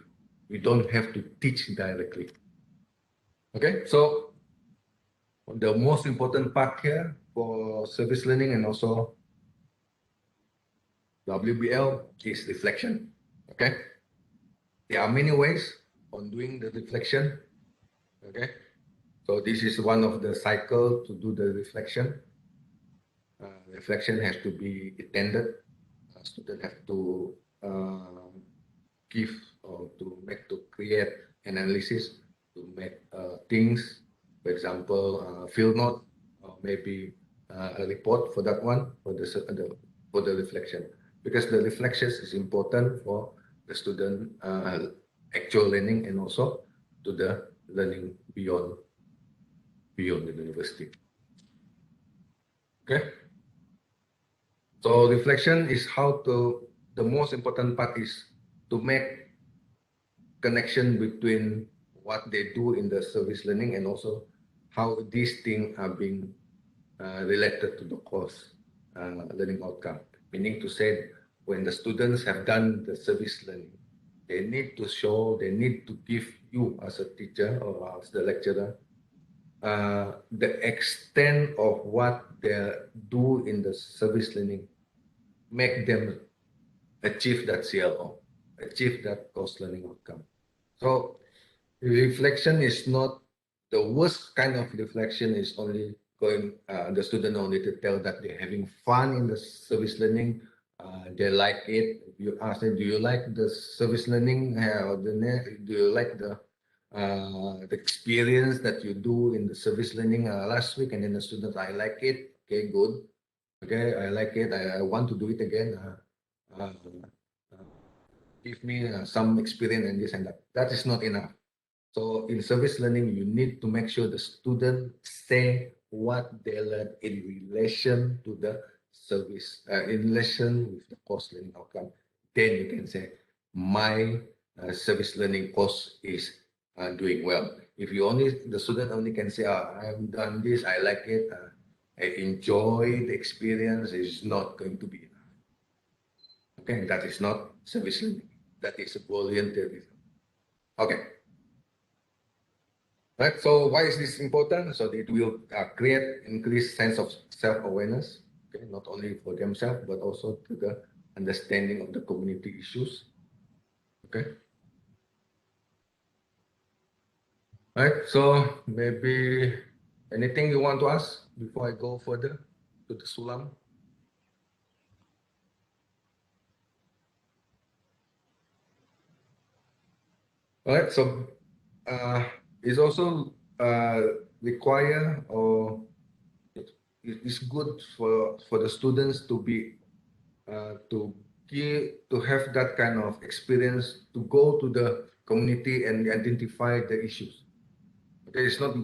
don't have to teach directly. Okay, so the most important part here for service learning and also WBL is reflection. Okay, there are many ways on doing the reflection. Okay, so this is one of the cycle to do the reflection. Reflection has to be attended. Student have to give or to create analysis, to make things, for example, field note, or maybe a report for that one, for the reflection, because the reflections is important for the student actual learning and also to the learning beyond the university. Okay. So reflection is the most important part is to make connection between what they do in the service learning and also how these things are being related to the course learning outcome. Meaning to say, when the students have done the service learning, they need to show, they need to give you as a teacher or as the lecturer the extent of what they do in the service learning, make them achieve that CLO, achieve that course learning outcome. So reflection is not the worst kind of reflection is only going the student only to tell that they're having fun in the service learning. They like it. You ask them, do you like the service learning? Do you like the experience that you do in the service learning last week? And then the student, I like it. Okay, good. Okay, I like it. I want to do it again. Uh, Give me some experience and this and that. That is not enough. So in service learning, you need to make sure the student say what they learn in relation to the service, in relation with the course learning outcome. Then you can say, my service learning course is doing well. If you only, the student only can say, I've done this, I like it, I enjoy the experience, is not going to be enough. Okay, that is not service learning. That is volunteerism. Okay. Right. So why is this important? So it will create increased sense of self-awareness, okay, not only for themselves but also to the understanding of the community issues. Okay. Right. So maybe anything you want to ask before I go further to the Sulam? All right. So it's also require or it's good for the students to be to have that kind of experience to go to the community and identify the issues. Okay, it's not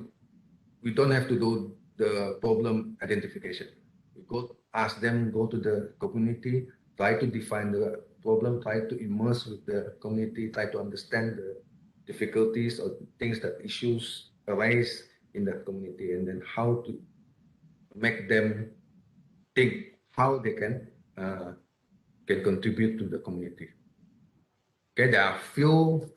we don't have to do the problem identification. We go ask them, go to the community, try to define the problem, try to immerse with the community, try to understand the difficulties or things that issues arise in the community, and then how to make them think how they can contribute to the community. Okay, there are few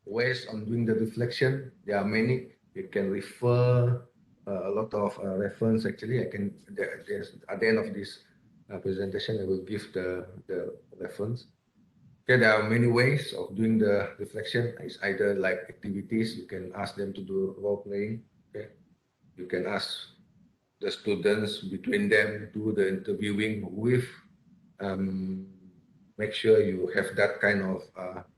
ways on doing the reflection. There are many. You can refer a lot of reference. Actually, I can. There's at the end of this presentation, I will give the reference. Okay, there are many ways of doing the reflection. It's either like activities. You can ask them to do role playing. Okay, you can ask the students between them do the interviewing with make sure you have that kind of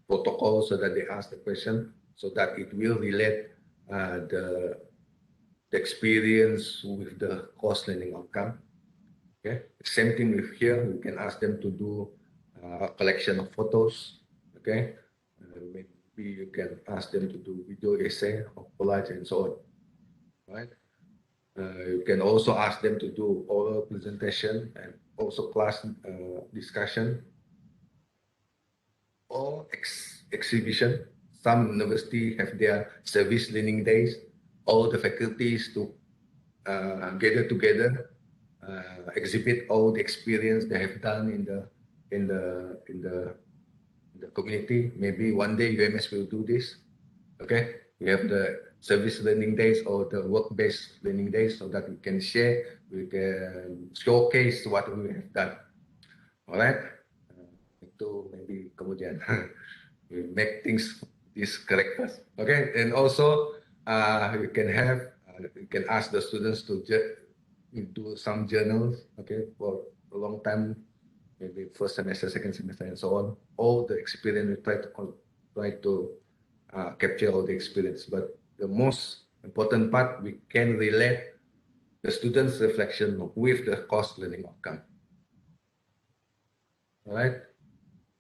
protocol so that they ask the question so that it will relate the experience with the course learning outcome. Okay, same thing with here. You can ask them to do a collection of photos. Okay, maybe you can ask them to do video essay or collage and so on. Right. You can also ask them to do oral presentation and also class discussion or exhibition. Some university have their service learning days. All the faculties to gather together, exhibit all the experience they have done in the in the in the community. Maybe one day UMS will do this. Okay, we have the service learning days or the work-based learning days so that we can share, we can showcase what we have done. All right, itu maybe kemudian we make things this correct first. Okay, and also you can have you can ask the students to do some journals. Okay, for a long time, maybe first semester, second semester, and so on. All the experience we try to capture all the experience. But the most important part, we can relate the students' reflection with the course learning outcome. All right.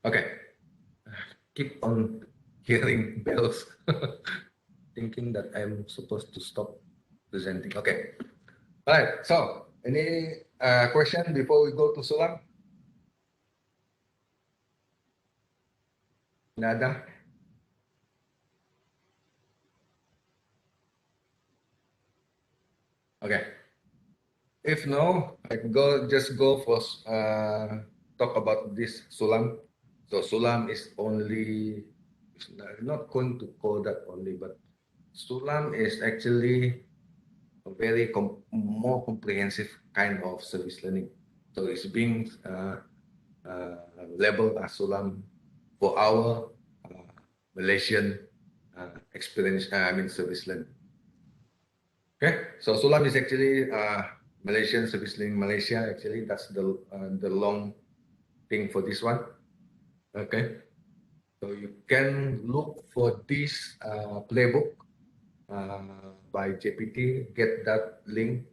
Okay. Keep on hearing bells, thinking that I'm supposed to stop presenting. Okay. All right. So, any question before we go to Sulam? Nada. Okay. If no, I just go for talk about this Sulam. So Sulam is only, it's not going to call that only, but Sulam is actually a very more comprehensive kind of service learning. So it's being labeled as Sulam for our Malaysian experience, service learning. Okay, so Sulam is actually Malaysian service learning Malaysia. Actually, that's the long thing for this one. Okay, so you can look for this playbook by JPT. Get that link.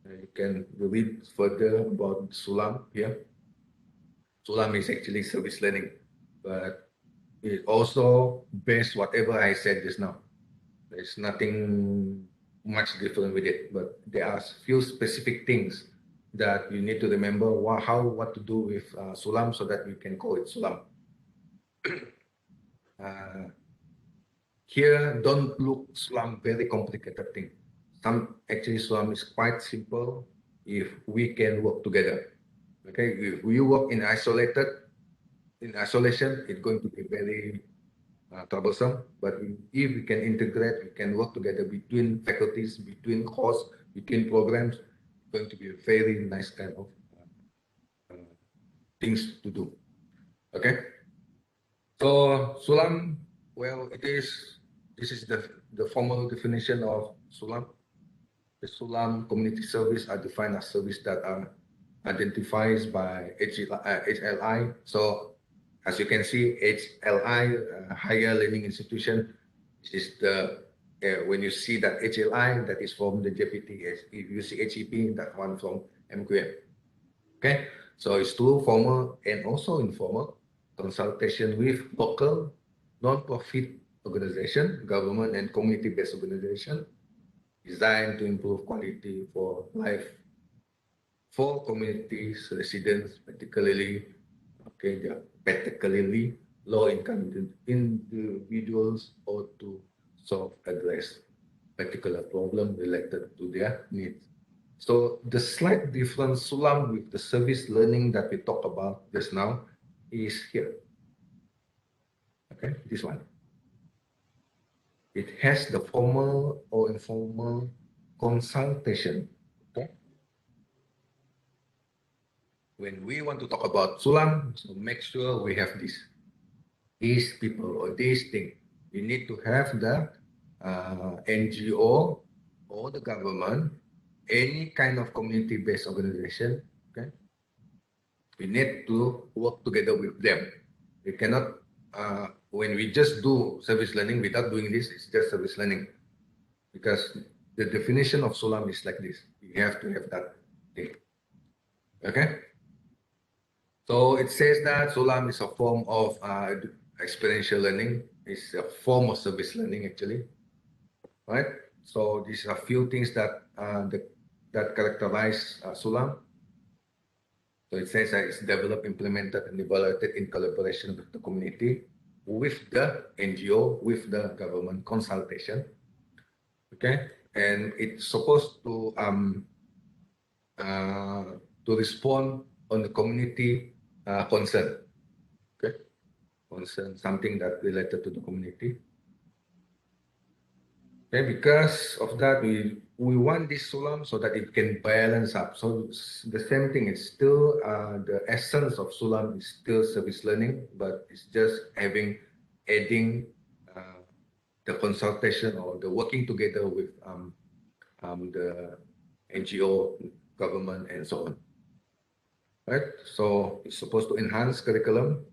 You can read further about Sulam here. Sulam is actually service learning, but it also based whatever I said just now. There's nothing much different with it, but there are few specific things that you need to remember what to do with Sulam so that you can call it Sulam. Here, don't look Sulam very complicated thing. Actually Sulam is quite simple if we can work together. Okay, if we work in isolation, it's going to be very troublesome. But if we can integrate, we can work together between faculties, between courses, between programs, it's going to be a very nice kind of things to do. Okay. So Sulam, well, this is the formal definition of Sulam. The Sulam community service are defined as service that are identified by HLI. So as you can see, HLI, higher learning institution, is the when you see that HLI, that is from the JPT. If you see HEP, that one from MQM. Okay, so it's through formal and also informal consultation with local non-profit organization, government and community-based organization designed to improve quality for life for communities, residents, particularly low-income individuals, or to address particular problem related to their needs. So the slight difference, Sulam, with the service learning that we talked about just now is here. Okay, this one. It has the formal or informal consultation. Okay. When we want to talk about Sulam, so make sure we have these people or these things. We need to have the NGO or the government, any kind of community-based organization. Okay, we need to work together with them. We cannot, when we just do service learning without doing this, it's just service learning. Because the definition of Sulam is like this. You have to have that thing. Okay? So it says that Sulam is a form of experiential learning. It's a form of service learning, actually. Right? So these are a few things that that characterize Sulam. So it says that it's developed, implemented, and evaluated in collaboration with the community, with the NGO, with the government consultation. Okay, and it's supposed to respond on the community concern. Okay, concern, something that related to the community. Okay, because of that, we want this Sulam so that it can balance up. So the same thing, it's still the essence of Sulam is still service learning, but it's just adding the consultation or the working together with the NGO, government, and so on. Right? So it's supposed to enhance curriculum,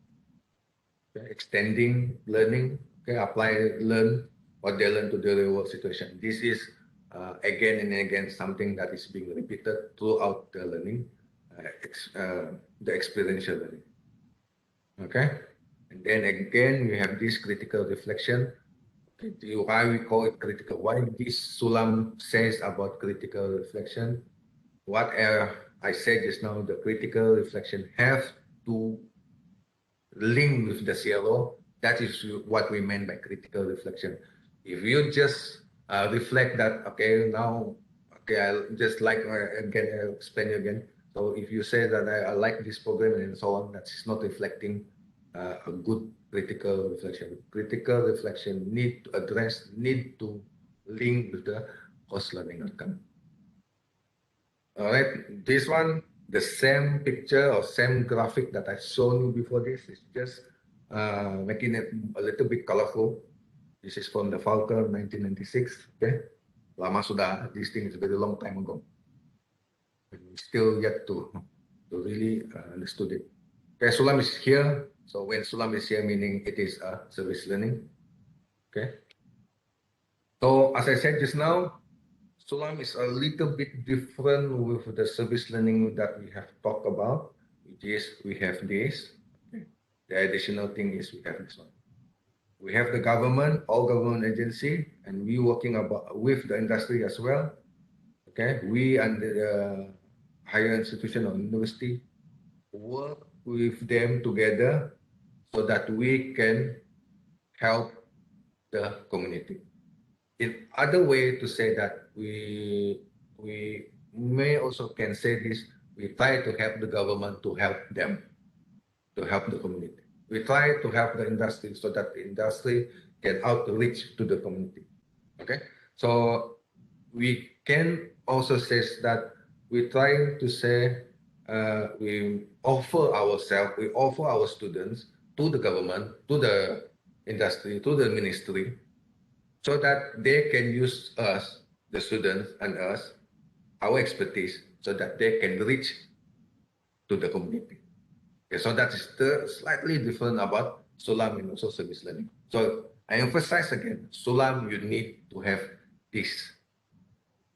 okay, extending learning, okay, learn what they learn to the real world situation. This is again and again something that is being repeated throughout the learning, the experiential learning. Okay, and then again we have this critical reflection. Why we call it critical? Why this Sulam says about critical reflection? What I said just now, the critical reflection have to link with the CLO. That is what we meant by critical reflection. If you just reflect that, okay, now okay, I just like again, I'll explain you again. So if you say that I like this program and so on, that's not reflecting a good critical reflection. Critical reflection need to address, need to link with the course learning outcome. All right, this one, the same picture or same graphic that I've shown you before this is just making it a little bit colorful. This is from the Falcon 1996. Okay, lama sudah. This thing is a very long time ago. And we still yet to really understood it. Okay, Sulam is here. So when Sulam is here, meaning it is a service learning. Okay. So as I said just now, Sulam is a little bit different with the service learning that we have talked about, which is we have this. Okay. The additional thing is we have this one. We have the government, all government agency, and we working about with the industry as well. Okay, we and the higher institution or university work with them together so that we can help the community. In other way to say that we may also can say this, we try to help the government to help them, to help the community. We try to help the industry so that the industry can outreach to the community. Okay, so we can also say that we try to say we offer ourselves, we offer our students to the government, to the industry, to the ministry, so that they can use us, the students and us, our expertise, so that they can reach to the community. Okay, so that is the slightly different about Sulam and also service learning. So I emphasize again, Sulam, you need to have these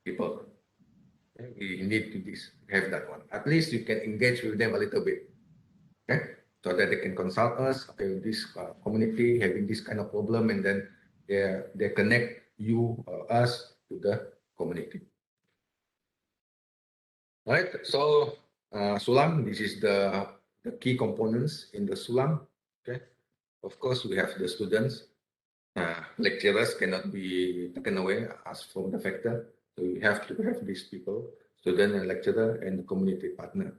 people. Okay, we need to have that one. At least you can engage with them a little bit. Okay, so that they can consult us. Okay, this community having this kind of problem, and then they connect you or us to the community. Right. So Sulam, this is the key components in the Sulam. Okay. Of course, we have the students. Lecturers cannot be taken away as from the factor. So we have to have these people, student and lecturer, and the community partner.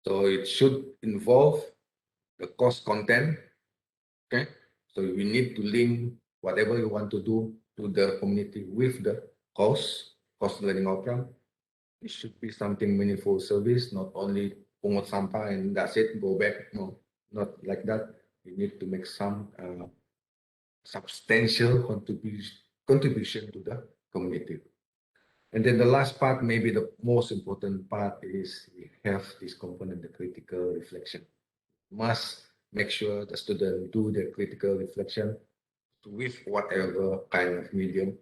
So it should involve the course content. Okay. So we need to link whatever you want to do to the community with the course learning outcome. It should be something meaningful service, not only pungut sampah and that's it, go back. No, not like that. We need to make some substantial contribution to the community. And then the last part, maybe the most important part, is we have this component, the critical reflection. Must make sure the student do the critical reflection with whatever kind of medium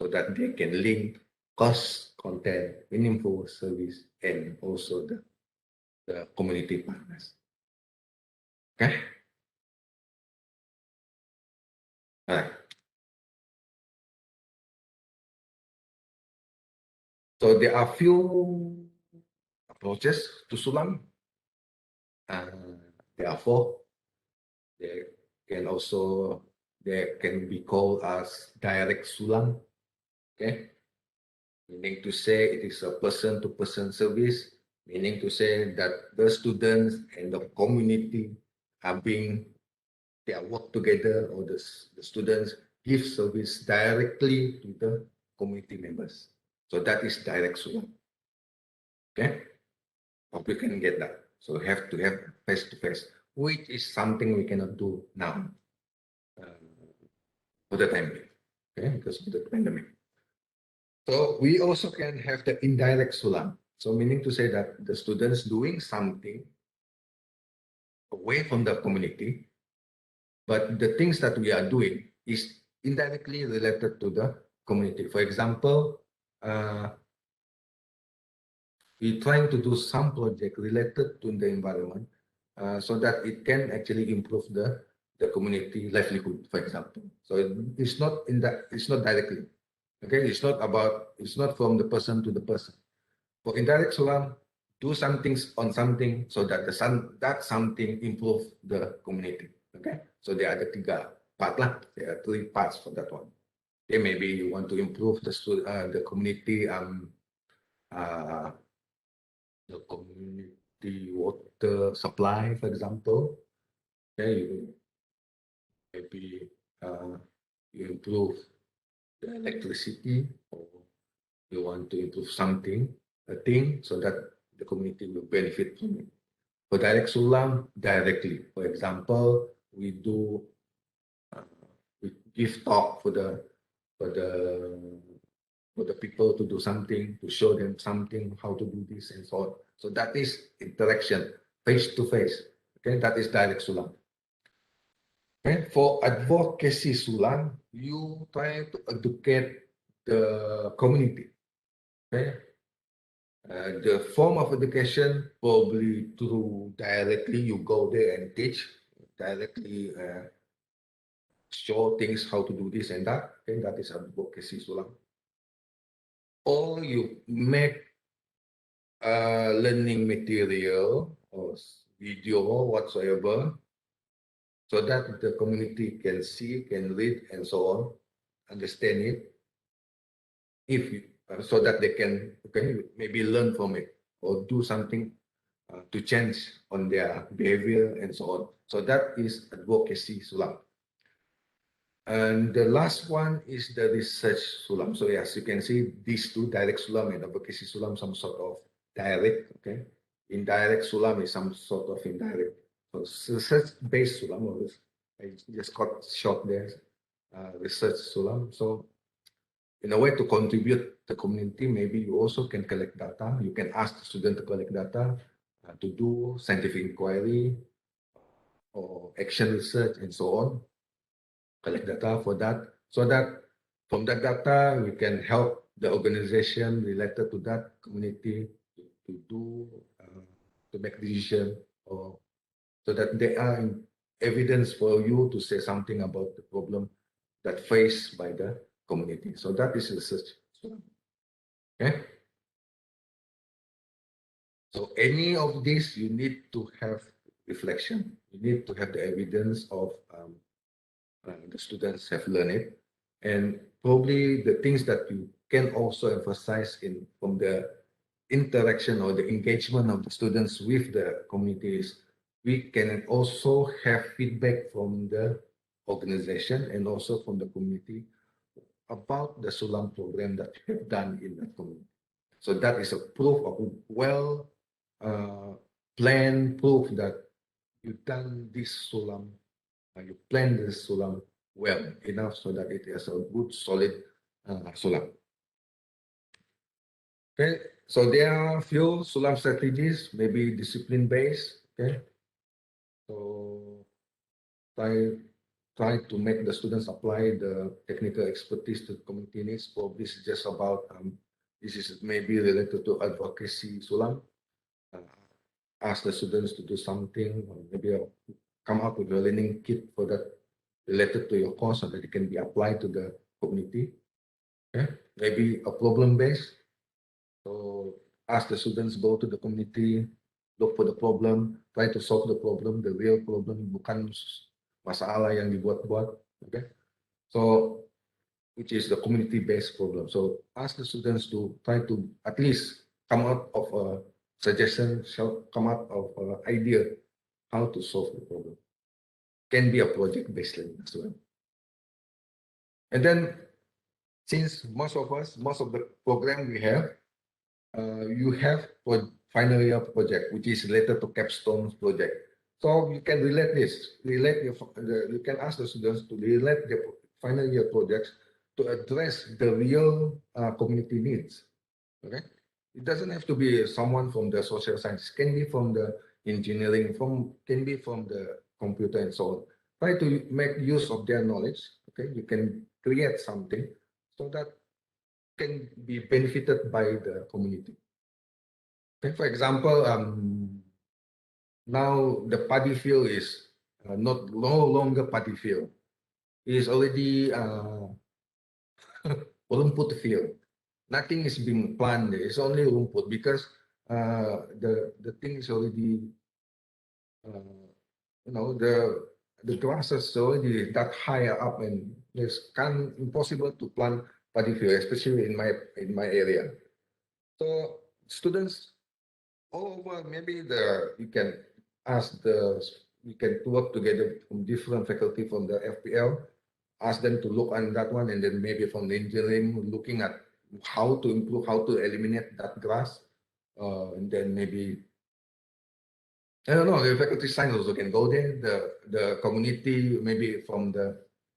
so that they can link course content, meaningful service, and also the community partners. Okay? All right. So there are few approaches to Sulam. There are four. They can be called as direct Sulam. Okay? Meaning to say it is a person-to-person service, meaning to say that the students and the community they are work together, or the students give service directly to the community members. So that is direct Sulam. Okay? Hope you can get that. So we have to have face-to-face, which is something we cannot do now for the time being, okay, because of the pandemic. So we also can have the indirect Sulam. So meaning to say that the students doing something away from the community, but the things that we are doing is indirectly related to the community. For example, we're trying to do some project related to the environment so that it can actually improve the community livelihood, for example. So it's not directly. Okay, it's not from the person to the person. For indirect Sulam, do something on something so that that something improve the community. Okay, so there are the tiga part lah. There are three parts for that one. Okay, maybe you want to improve the community uh, the community water supply, for example. Okay, you maybe you improve the electricity, or you want to improve something, a thing, so that the community will benefit from it. For direct sulam, directly. For example, we do uh, we give talk for the for the people to do something, to show them something, how to do this and so on. So that is interaction, face to face. Okay, that is direct sulam. Okay, for advocacy sulam, you try to educate the community. Okay, the form of education probably through directly you go there and teach directly, show things how to do this and that. Okay, that is advocacy sulam. Or you make learning material or video whatsoever, so that the community can see, can read, and so on, understand it. If you, so that they can, okay, maybe learn from it or do something to change on their behavior and so on. So that is advocacy sulam. And the last one is the research sulam. So yes, you can see these two, direct sulam and advocacy sulam, some sort of direct, okay. Indirect sulam is some sort of indirect. So research-based sulam, or I just got short there, research sulam. So in a way to contribute the community, maybe you also can collect data. You can ask the student to collect data, to do scientific inquiry or action research and so on. Collect data for that, so that from that data we can help the organization related to that community to do to make decision, or so that there are evidence for you to say something about the problem that faced by the community. So that is research. Okay. So any of this, you need to have reflection. You need to have the evidence of the students have learned it, and probably the things that you can also emphasize in from the interaction or the engagement of the students with the communities. We can also have feedback from the organization and also from the community about the Sulam program that we have done in that community. So that is a proof of well planned proof that you've done this Sulam, you plan this Sulam well enough so that it is a good solid Sulam. Okay, so there are a few Sulam strategies, maybe discipline based. Okay, so try to make the students apply the technical expertise to community needs. So this is just about this is maybe related to advocacy Sulam. Uh, ask the students to do something, or maybe come up with a learning kit for that related to your course, so that it can be applied to the community. Okay? Maybe a problem based. So ask the students, go to the community, look for the problem, try to solve the problem, the real problem, bukan masalah yang dibuat-buat. Okay? So which is the community-based problem. So ask the students to try to at least come out of a suggestion, come out of an idea how to solve the problem. Can be a project-based learning as well. And then, since most of the program we have, you have final year project, which is related to capstone project. So you can you can ask the students to relate their final year projects to address the real community needs. Okay, it doesn't have to be someone from the social science. Can be from the engineering, can be from the computer and so on. Try to make use of their knowledge. Okay, you can create something so that can be benefited by the community. Okay, for example, now the paddy field is no longer paddy field. It is already rumput field. Nothing is being planted. It's only rumput because the thing is already the grass is already that high up, and it's impossible to plant paddy field, especially in my area. So students all over, maybe you can work together from different faculty from the FPL, ask them to look on that one, and then maybe from the engineering, looking at how to improve, how to eliminate that grass, and then maybe I don't know, the faculty science also can go there. The community, maybe from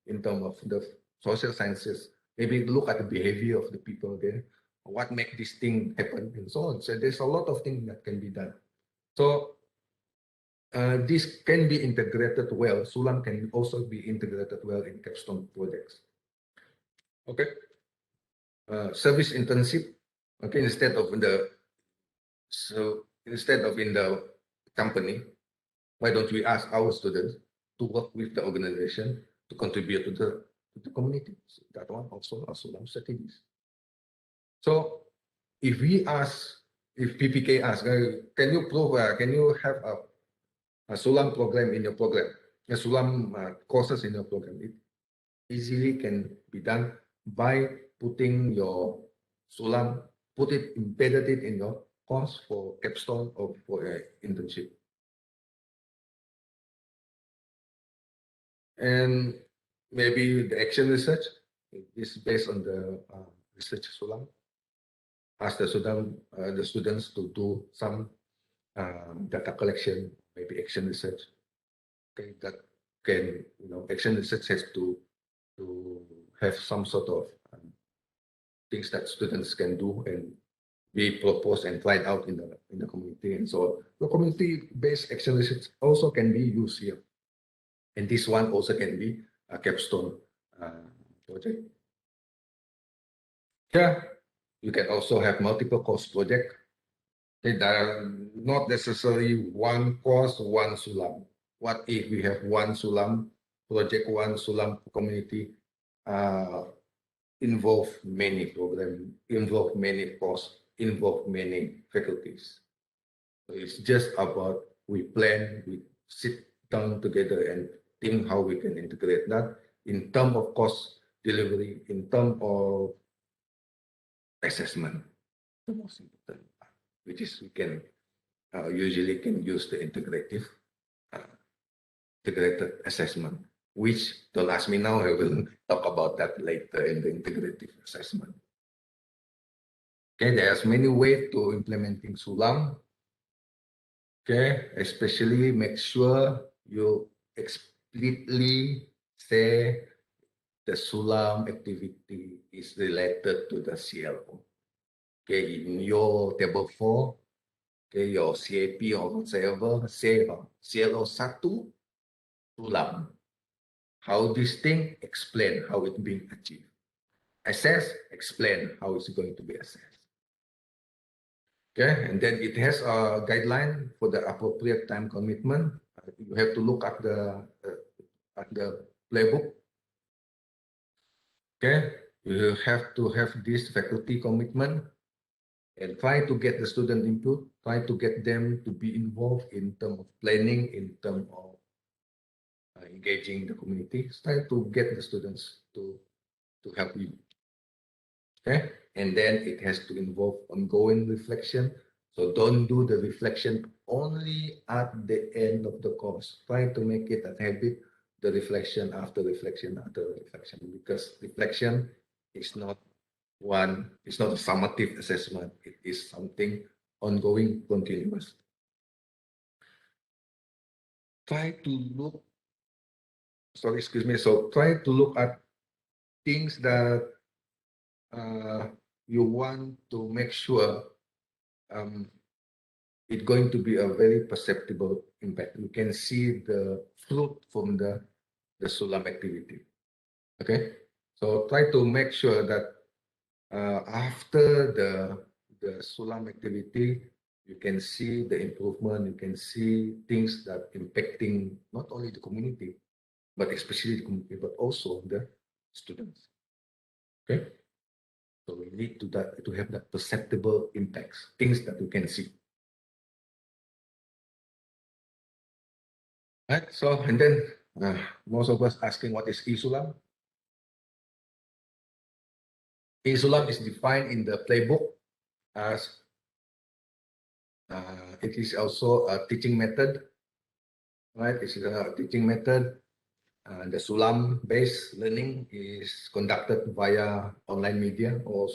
in terms of the social sciences, maybe look at the behavior of the people there, what make this thing happen, and so on. So there's a lot of things that can be done. So this can be integrated well. Sulam can also be integrated well in capstone projects. Okay. Service internship. Okay, instead of in the company, why don't we ask our students to work with the organization to contribute to the community? So that one also are Sulam strategies. So if PPK asks, can you have a Sulam program in your program, a Sulam courses in your program? It easily can be done by putting your Sulam, embedded it in your course for capstone or for internship. And maybe the action research is based on the research Sulam. Ask the students to do some data collection, maybe action research. Okay, that can, action research has to have some sort of things that students can do and be proposed and tried out in the community. And so the community-based action research also can be used here. And this one also can be a capstone project. Yeah, you can also have multiple course project. They are not necessarily one course, one Sulam. What if we have one Sulam project, one Sulam community, involve many programs, involve many courses, involve many faculties. So it's just about we plan, we sit down together and think how we can integrate that in terms of cost delivery, in terms of assessment, the most important part, which is we can usually can use the integrated assessment, which don't ask me now, I will talk about that later in the integrative assessment. Okay, there's many ways to implementing Sulam. Okay, especially make sure you explicitly say the Sulam activity is related to the CLO. Okay, in your table 4, okay, your CAP or whatever, say CLO 1 Sulam. How this thing, explain how it's being achieved. Assess, explain how it's going to be assessed. Okay, and then it has a guideline for the appropriate time commitment. You have to look at the playbook. Okay, you have to have this faculty commitment and try to get the student input, try to get them to be involved in terms of planning, in terms of engaging the community. Try to get the students to help you. Okay, and then it has to involve ongoing reflection. So don't do the reflection only at the end of the course. Try to make it a habit, the reflection after reflection after reflection, because reflection is not it's not a summative assessment. It is something ongoing, continuous. Try to look, so try to look at things that you want to make sure it's going to be a very perceptible impact. You can see the fruit from the Sulam activity. Okay, so try to make sure that after the Sulam activity, you can see the improvement. You can see things that impacting not only the community, but especially the community, but also the students. Okay. So we need to have that perceptible impacts, things that you can see. Right. So and then most of us asking what is e-Sulam. E-Sulam is defined in the playbook. as it is also a teaching method, right? It's a teaching method. The Sulam-based learning is conducted via online media or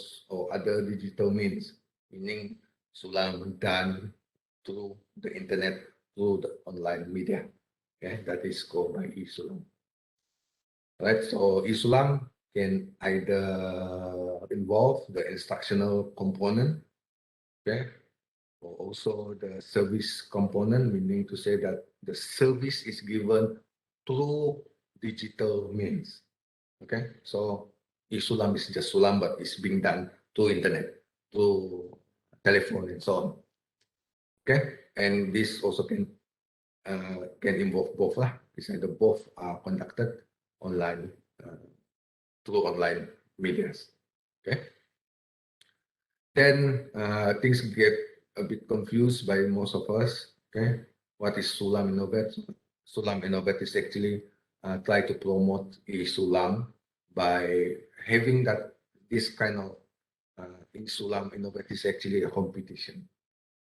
other digital means, meaning Sulam done through the internet, through the online media. Okay, that is called by e-Sulam. Right, so e-Sulam can either involve the instructional component, okay, or also the service component, meaning to say that the service is given through digital means. Okay, so e-Sulam is just Sulam, but it's being done through internet, through telephone, and so on. Okay, and this also can involve both lah. It's either both are conducted online through online medias. Okay. Then things get a bit confused by most of us. Okay, what is Sulam Innovate? Sulam Innovate is actually try to promote e-Sulam by having that this kind of e-Sulam Innovate is actually a competition.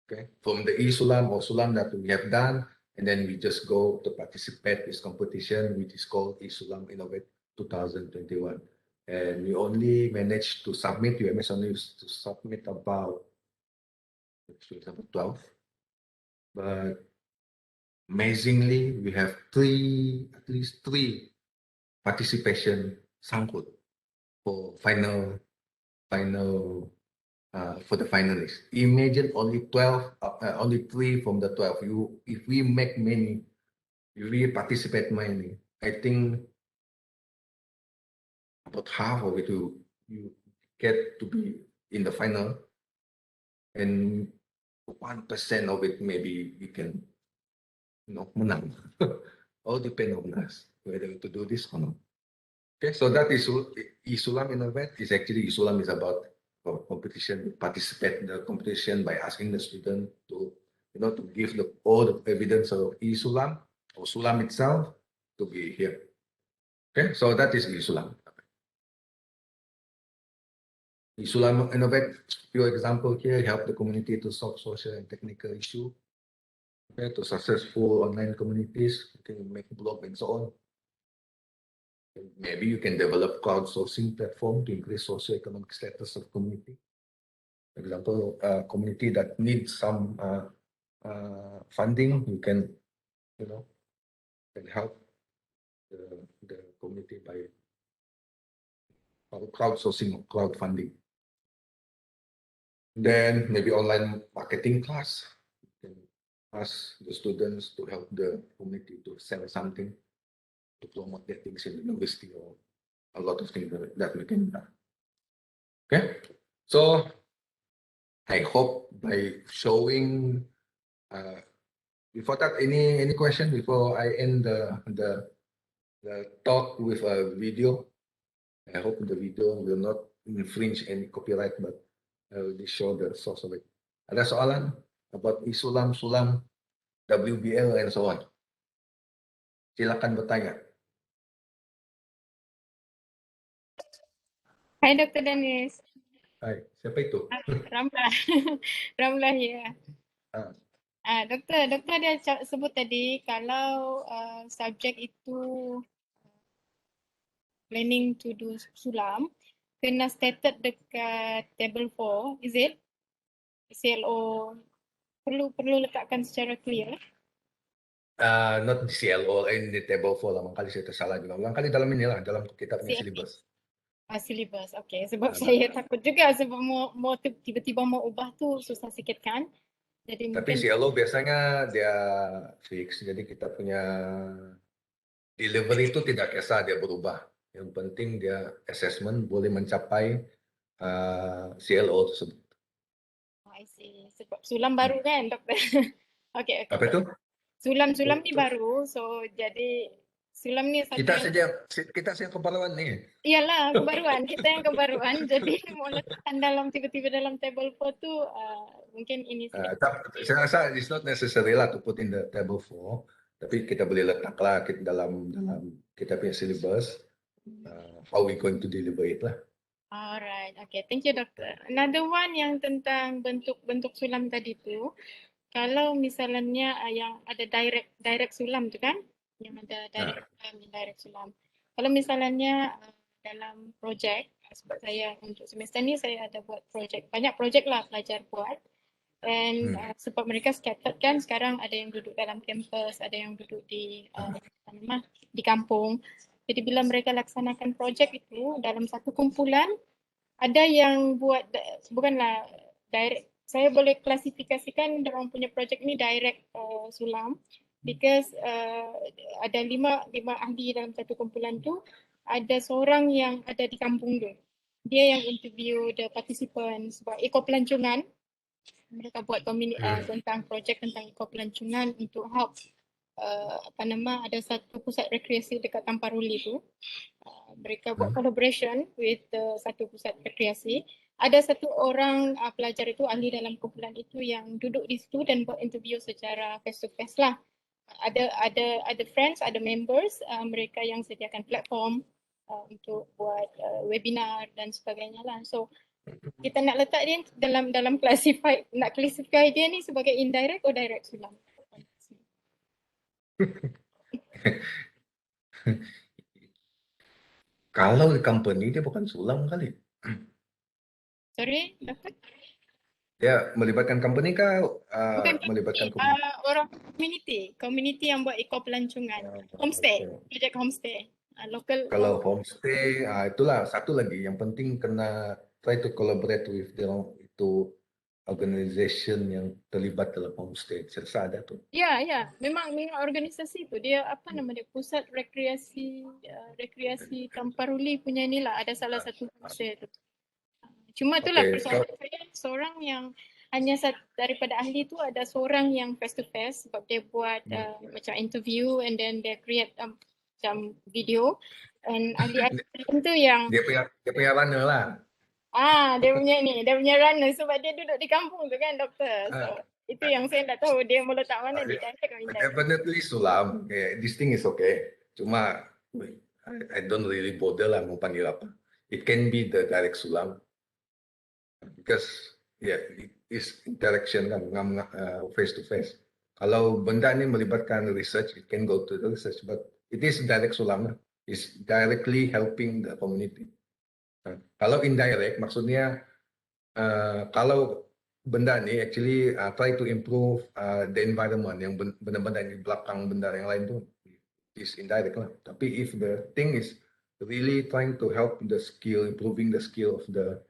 Okay, from the e-Sulam or Sulam that we have done, and then we just go to participate this competition, which is called e-Sulam Innovate 2021. And we only managed to submit, UMS only used to submit about 12. But amazingly, we have at least three participation sangkut for for the finalists. Imagine only 12, only 3 from the 12. If we make many, if we participate many, I think about half of it you get to be in the final, and 1% of it maybe we can, menang. All depend on us whether to do this or not. Okay, so that is e-Sulam Innovate. Is actually e-Sulam is about competition. Participate in the competition by asking the student to to give all the evidence of e-Sulam or Sulam itself to be here. Okay, so that is e-Sulam. E-Sulam Innovate, few example here, help the community to solve social and technical issue. Okay, to successful online communities, you can make blog and so on. Maybe you can develop crowdsourcing platform to increase socioeconomic status of community. For example, a community that needs some funding, you can, can help the community by crowdsourcing or crowdfunding. Then maybe online marketing class. You can ask the students to help the community to sell something, to promote their things in the university, or a lot of things that we can do. Okay, so I hope by showing. Before that, any question before I end the talk with a video? I hope the video will not infringe any copyright, but I will show the source of it. Ada soalan about e-Sulam, Sulam, WBL, and so on? Silakan bertanya. Hai Dr. Denis. Hai, siapa itu? Ramlah. Ramlah ya. Doktor ada sebut tadi kalau subjek itu planning to do Sulam, kena stated dekat table 4, is it? CLO perlu letakkan secara clear. Not di CLO, in the table 4 lah. Mangkali saya tersalah juga. Mangkali dalam inilah, dalam kita punya syllabus. Syllabus, okay. Sebab saya takut juga sebab mau tiba-tiba mau ubah tu susah sikit kan. Jadi Tapi mungkin CLO biasanya dia fix, jadi kita punya delivery itu tidak kisah dia berubah. Yang penting dia assessment boleh mencapai CLO tersebut. I see. Sebab Sulam baru kan, Doktor? Okay. Apa itu? Sulam ni baru, so jadi Sulam ni satu Kita saja kebaruan nih. Iyalah, kebaruan. Kita yang kebaruan. Jadi mau letakkan tiba-tiba dalam table 4 tu mungkin ini Saya rasa it's not necessary lah to put in the table 4, tapi kita boleh letaklah dalam kita punya syllabus how we going to deliver it lah. Alright, okay. Thank you, Doktor. Another one yang tentang bentuk-bentuk sulam tadi tu, kalau misalnya yang ada direct sulam tu kan, yang ada direct sulam, indirect sulam. Kalau misalnya dalam projek, sebab saya untuk semester ni saya ada buat projek, banyak projek lah pelajar buat. And sebab mereka scattered kan, sekarang ada yang duduk dalam kampus, ada yang duduk di di kampung. Jadi bila mereka laksanakan projek itu dalam satu kumpulan, ada yang buat bukanlah direct. Saya boleh klasifikasikan orang punya projek ni direct sulam because ada lima ahli dalam satu kumpulan tu, ada seorang yang ada di kampung tu. Dia yang interview the participants sebab ekopelancongan. Mereka buat tentang projek tentang ekopelancongan untuk help ada satu pusat rekreasi dekat Tamparuli tu. Mereka buat collaboration with satu pusat rekreasi. Ada satu orang pelajar itu ahli dalam kumpulan itu yang duduk di situ dan buat interview secara face to face lah. Ada friends, ada members, mereka yang sediakan platform untuk buat webinar dan sebagainya lah. So kita nak letak dia dalam classify dia ni sebagai indirect atau direct sulam. Kalau di company dia bukan sulam kali. Sorry, Doktor? Dia melibatkan company kah? Bukan Melibatkan orang community yang buat ekopelancongan. Homestay, projek homestay. Local. Kalau homestay, itulah satu lagi yang penting kena try to collaborate with itu organization yang terlibat dalam homestay. Saya rasa ada tu. Ya, memang organisasi tu dia nama dia Pusat Rekreasi Tamparuli punya ni lah, ada salah satu homestay tu. Cuma itulah persoalan saya, seorang yang hanya daripada ahli tu ada seorang yang face to face sebab dia buat macam interview and then dia create macam video, and ahli tu yang dia punya runner lah. dia punya runner sebab dia duduk di kampung tu kan, Doktor. So itu yang saya tak tahu dia mau letak mana di direct atau indirect. Definitely sulam. This thing is okay. Cuma I don't really bother lah mau panggil apa. It can be the direct sulam because it is interaction kan, face to face. Kalau benda ni melibatkan research, it can go to the research, but it is direct sulam lah. It's directly helping the community. Kalau indirect maksudnya kalau benda ni actually try to improve the environment yang benda-benda di belakang benda yang lain tu is indirect lah. Tapi if the thing is really trying to help the skill, improving the skill of the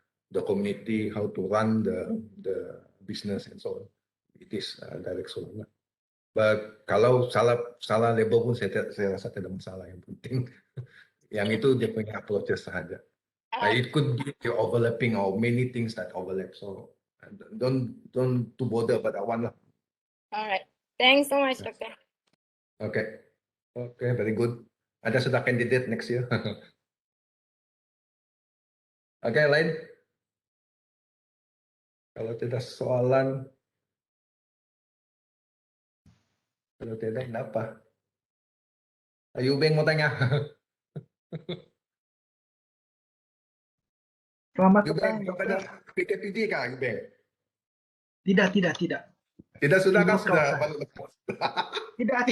community, how to run the business and so on, it is direct sulam lah. But kalau salah label pun saya rasa tidak masalah. Yang penting yang itu dia punya approaches sahaja. It could be overlapping or many things that overlap. So don't too bother about that one lah. Alright, thanks so much, Doktor. Okay, very good. Ada sudah candidate next year. Okay, lain. Kalau tidak soalan, kalau tidak apa? Ayu Beng mau tanya. Selamat Beng, petang, Dokter. ada PKPD kah, Beng? Tidak. Tidak sudah kan sudah baru lepas. Tidak.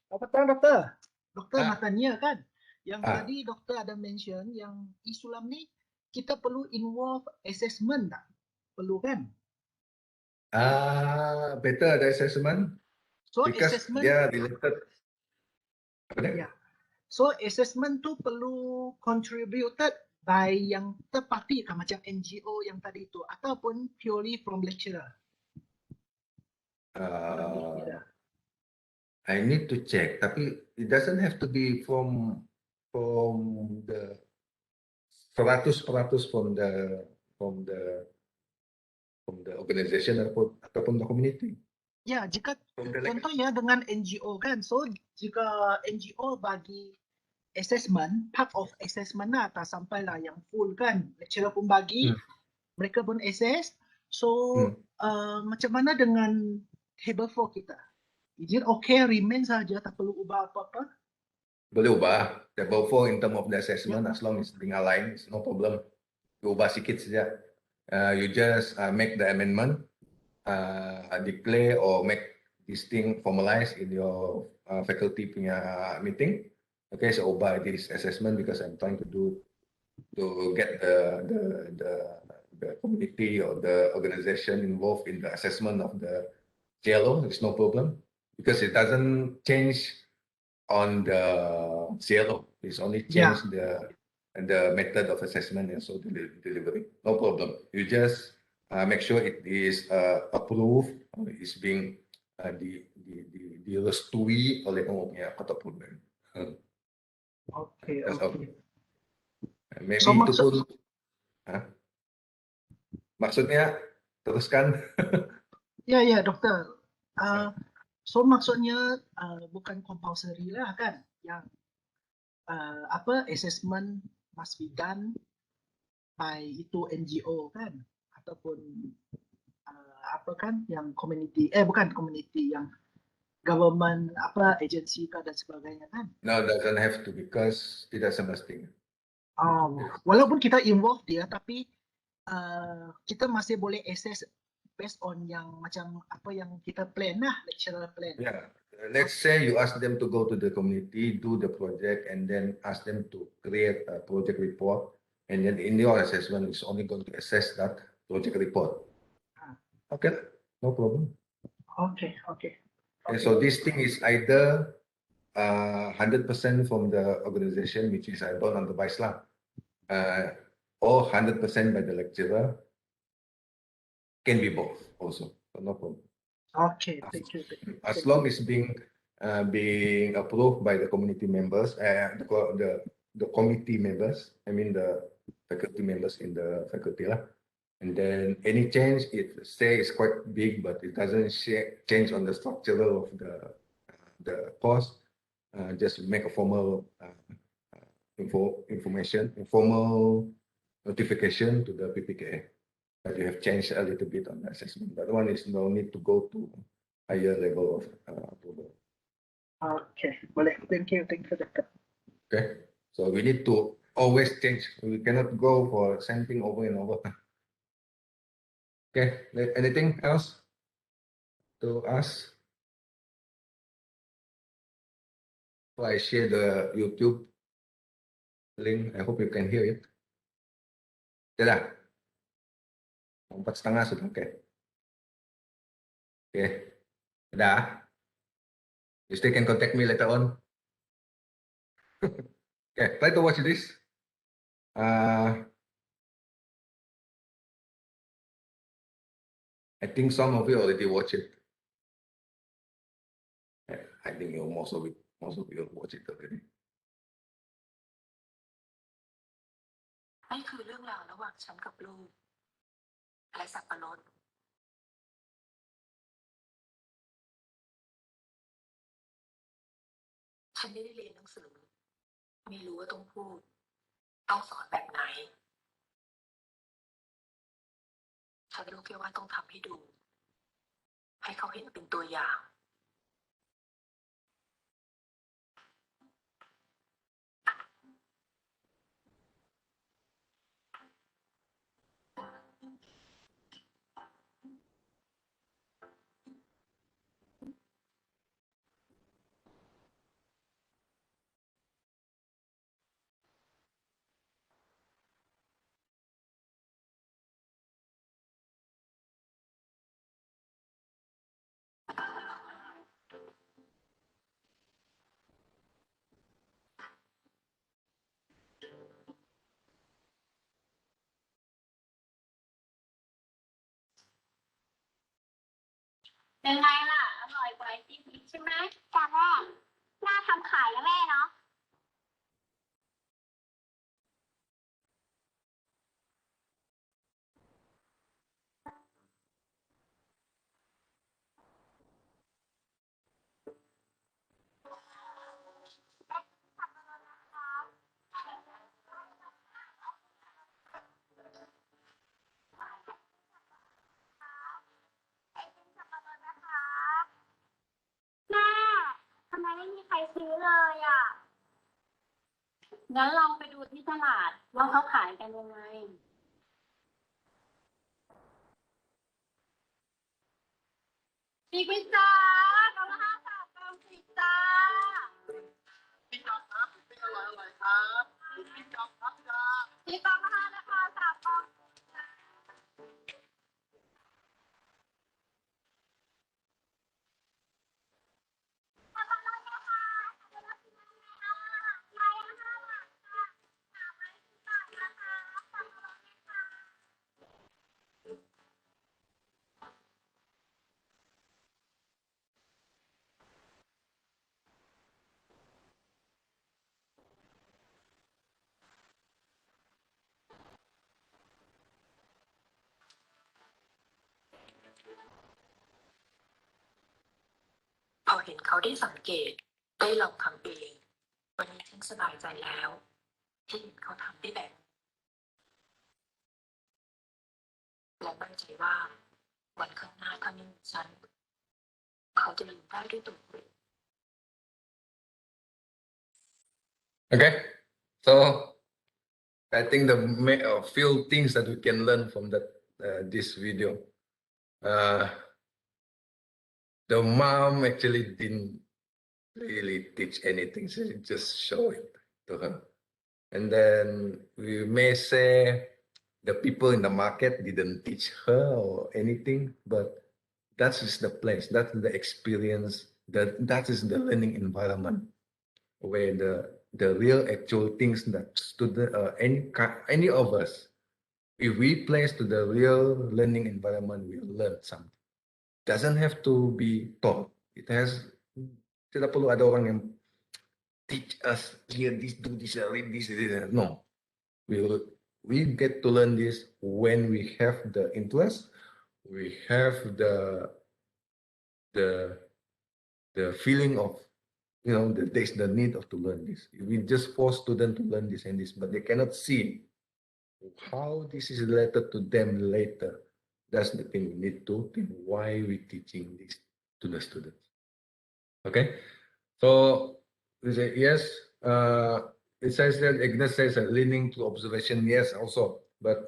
Selamat petang, Dokter. Dokter nak tanya kan, yang tadi Dokter ada mention yang Isulam ni kita perlu involve assessment tak? Perlu kan? Better ada assessment. So Because assessment dia related. Ya. So assessment tu perlu contributed by yang third party kan, macam NGO yang tadi tu, ataupun purely from lecturer? I need to check, tapi it doesn't have to be from the 100% from the organization ataupun the community. Ya, jika contohnya dengan NGO kan, so jika NGO bagi assessment, part of assessment lah, tak sampai lah yang full kan, lecturer pun bagi, mereka pun assess, so macam mana dengan table 4 kita? Is it okay remain saja, tak perlu ubah apa-apa? boleh ubah. Table 4 in term of the assessment, as long as being aligned, it's no problem. You ubah sikit saja. You just make the amendment, declare or make this thing formalized in your faculty punya meeting. Okay, so ubah this assessment because I'm trying to get the community or the organization involved in the assessment of the CLO. It's no problem because it doesn't change on the CLO. It's only change the method of assessment and so delivery. No problem. You just make sure it is approved, is being direstui oleh pengumumnya kota Purban. Okay, That's all. okay. Maybe So, itu pun. Maksudnya teruskan. Ya, doktor. So maksudnya bukan compulsory lah kan, yang assessment must be done by itu NGO kan, ataupun apa kan yang community, bukan community, yang government agency kan dan sebagainya kan. No, doesn't have to because tidak semestinya. Walaupun kita involve dia, tapi kita masih boleh assess based on yang macam apa yang kita plan lah, lecturer plan. Yeah, let's say you ask them to go to the community, do the project, and then ask them to create a project report, and then in your assessment is only going to assess that project report. Okay, no problem. Okay. So this thing is either 100% from the organization, which is I don't advise lah, or 100% by the lecturer. Can be both also, so no problem. Okay, thank you. As long as being approved by the community members, the committee members, I mean the faculty members in the faculty lah. And then any change, it say is quite big, but it doesn't change on the structural of the course. Just make a formal informal notification to the PPKA. But you have changed a little bit on the assessment. That one is no need to go to higher level of approval. Okay, boleh. Thank you, Doctor. Okay, so we need to always change. We cannot go for same thing over and over. Okay, anything else to ask? So I share the YouTube link. I hope you can hear it. Tidak. 4:30 sudah, oke. Oke. Udah. You still can contact me later on. Okay, try to watch this. I think some of you already watch it. I think most of you watch it already. นี่คือเรื่องราวระหว่างฉันกับลูกและสับปะรดฉันไม่ได้เรียนหนังสือไม่รู้ว่าต้องพูดต้องสอนแบบไหนฉันรู้แค่ว่าต้องทำให้ดูให้เขาเห็นเป็นตัวอย่างเป็นไงล่ะอร่อยกว่าไอติมอีกใช่ไหมจ้าแม่น่าทำขายนะแม่เนาะไอติมสับปะรดนะคะแม่ งั้นลองไปดูที่ตลาดว่าเขาขายกันยังไงอีกไหมจ๊ะกล่องละ5 บาทกล่อง10จ้าพี่กล่องครับพี่อร่อยครับพี่กล่องครับจ้าพี่กล่องละ5นะคะ3 กล่องพอเห็นเขาได้สังเกตได้ลองทำเองวันนี้ฉันสบายใจแล้วที่เห็นเขาทำได้แบบและมั่นใจว่าวันข้างหน้าถ้าไม่มีฉันเขาจะอยู่ได้ด้วยตัวเอง Okay, so I think the few things that we can learn from this video. The mom actually didn't really teach anything; she just showed it to her. And then we may say the people in the market didn't teach her or anything, but that is the place, that's the experience, that is the learning environment where the real actual things that student any of us, if we place to the real learning environment, we learn something. Doesn't have to be taught. It has tidak perlu ada orang yang teach us here this, do this, read this, no. We get to learn this when we have the interest, we have the feeling of, you know, there's the need of to learn this. We just force students to learn this and this, but they cannot see how this is related to them later. That's the thing we need to think why we teaching this to the students. Okay, so we say yes. It says that Ignace says that leaning to observation, yes, also. But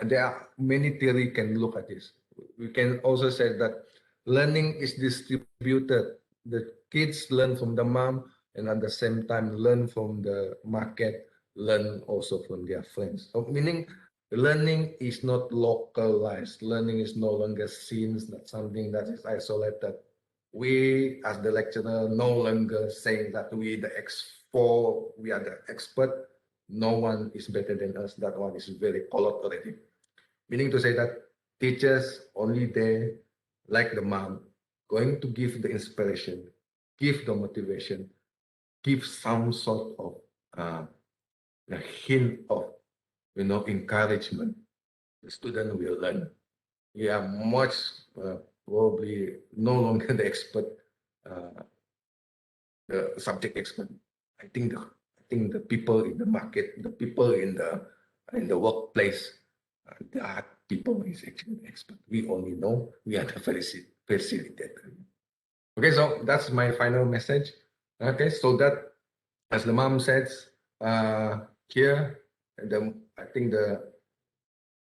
there are many theory can look at this. We can also say that learning is distributed. The kids learn from the mom, and at the same time learn from the market, learn also from their friends. So meaning learning is not localized. Learning is no longer seen as something that is isolated. We, as the lecturer, no longer saying that we we are the expert. No one is better than us. That one is very colored already. Meaning to say that teachers only there, like the mom, going to give the inspiration, give the motivation, give some sort of a hint of, you know, encouragement. The student will learn. We are much probably no longer the expert, the subject expert. I think the people in the market, the people in the workplace, that people is actually the expert. We only know we are the facilitator. Okay, so that's my final message. Okay, so that, as the mom says here, I think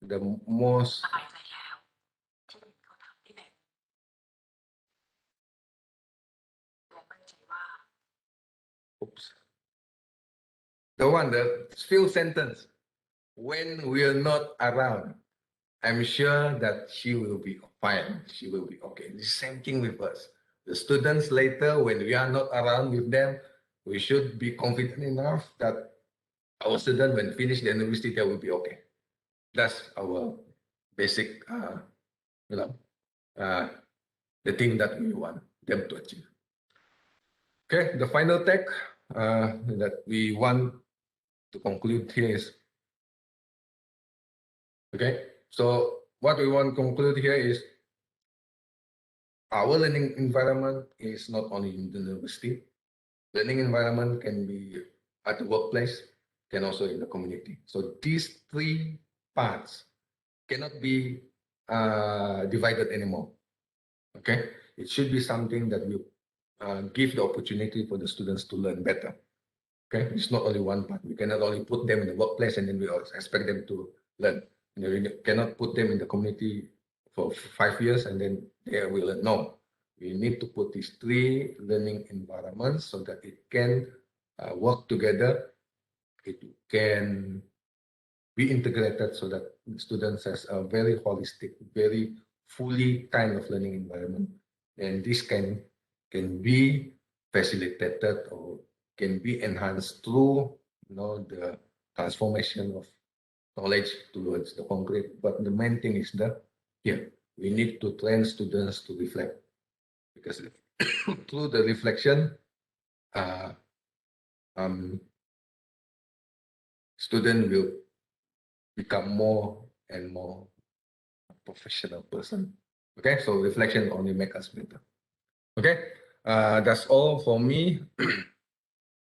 the most สบายใจแล้วที่เห็นเขาทำได้แบบและมั่นใจว่า oops, the few sentence, when we're not around, I'm sure that she will be fine. She will be okay. The same thing with us. The students later, when we are not around with them, we should be confident enough that our students, when finish the university, they will be okay. That's our basic, the thing that we want them to achieve. Okay, the final tag that we want to conclude here is, okay, so what we want to conclude here is our learning environment is not only in the university. Learning environment can be at the workplace, can also in the community. So these three parts cannot be divided anymore. Okay, it should be something that we give the opportunity for the students to learn better. Okay, it's not only one part. We cannot only put them in the workplace and then we also expect them to learn. We cannot put them in the community for 5 years and then they will learn. No, we need to put these 3 learning environments so that it can work together. It can be integrated so that students has a very holistic, very fully kind of learning environment. And this can be facilitated or can be enhanced through the transformation of knowledge towards the concrete. But the main thing is that we need to train students to reflect, because through the reflection, student will become more and more professional person. Okay, so reflection only make us better. Okay, that's all for me.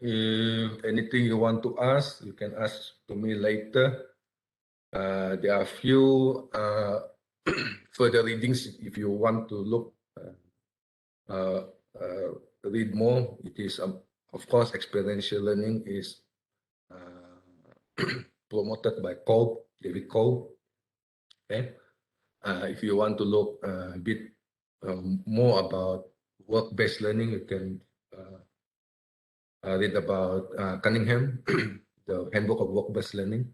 If anything you want to ask, you can ask to me later. There are a few further readings if you want to look, read more. It is, of course, experiential learning is promoted by David Kolb. Okay, if you want to look a bit more about work-based learning, you can read about Cunningham, the Handbook of Work-Based Learning.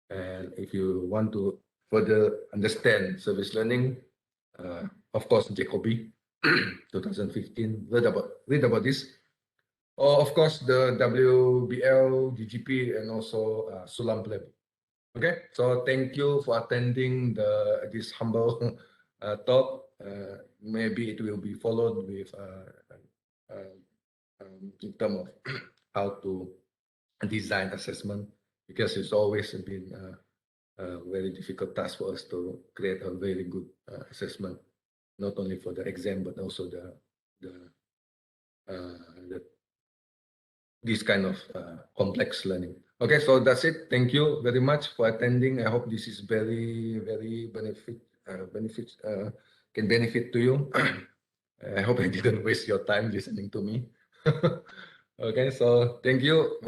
And if you want to further understand service learning, of course, Jacobi, 2015, read about this. Or of course, the WBL, GGP, and also Sulam Pleb. Okay, so thank you for attending this humble talk. Maybe it will be followed with in terms of how to design assessment, because it's always been a very difficult task for us to create a very good assessment, not only for the exam but also this kind of complex learning. Okay, so that's it. Thank you very much for attending. I hope this is very can benefit to you. I hope I didn't waste your time listening to me. Okay, so thank you.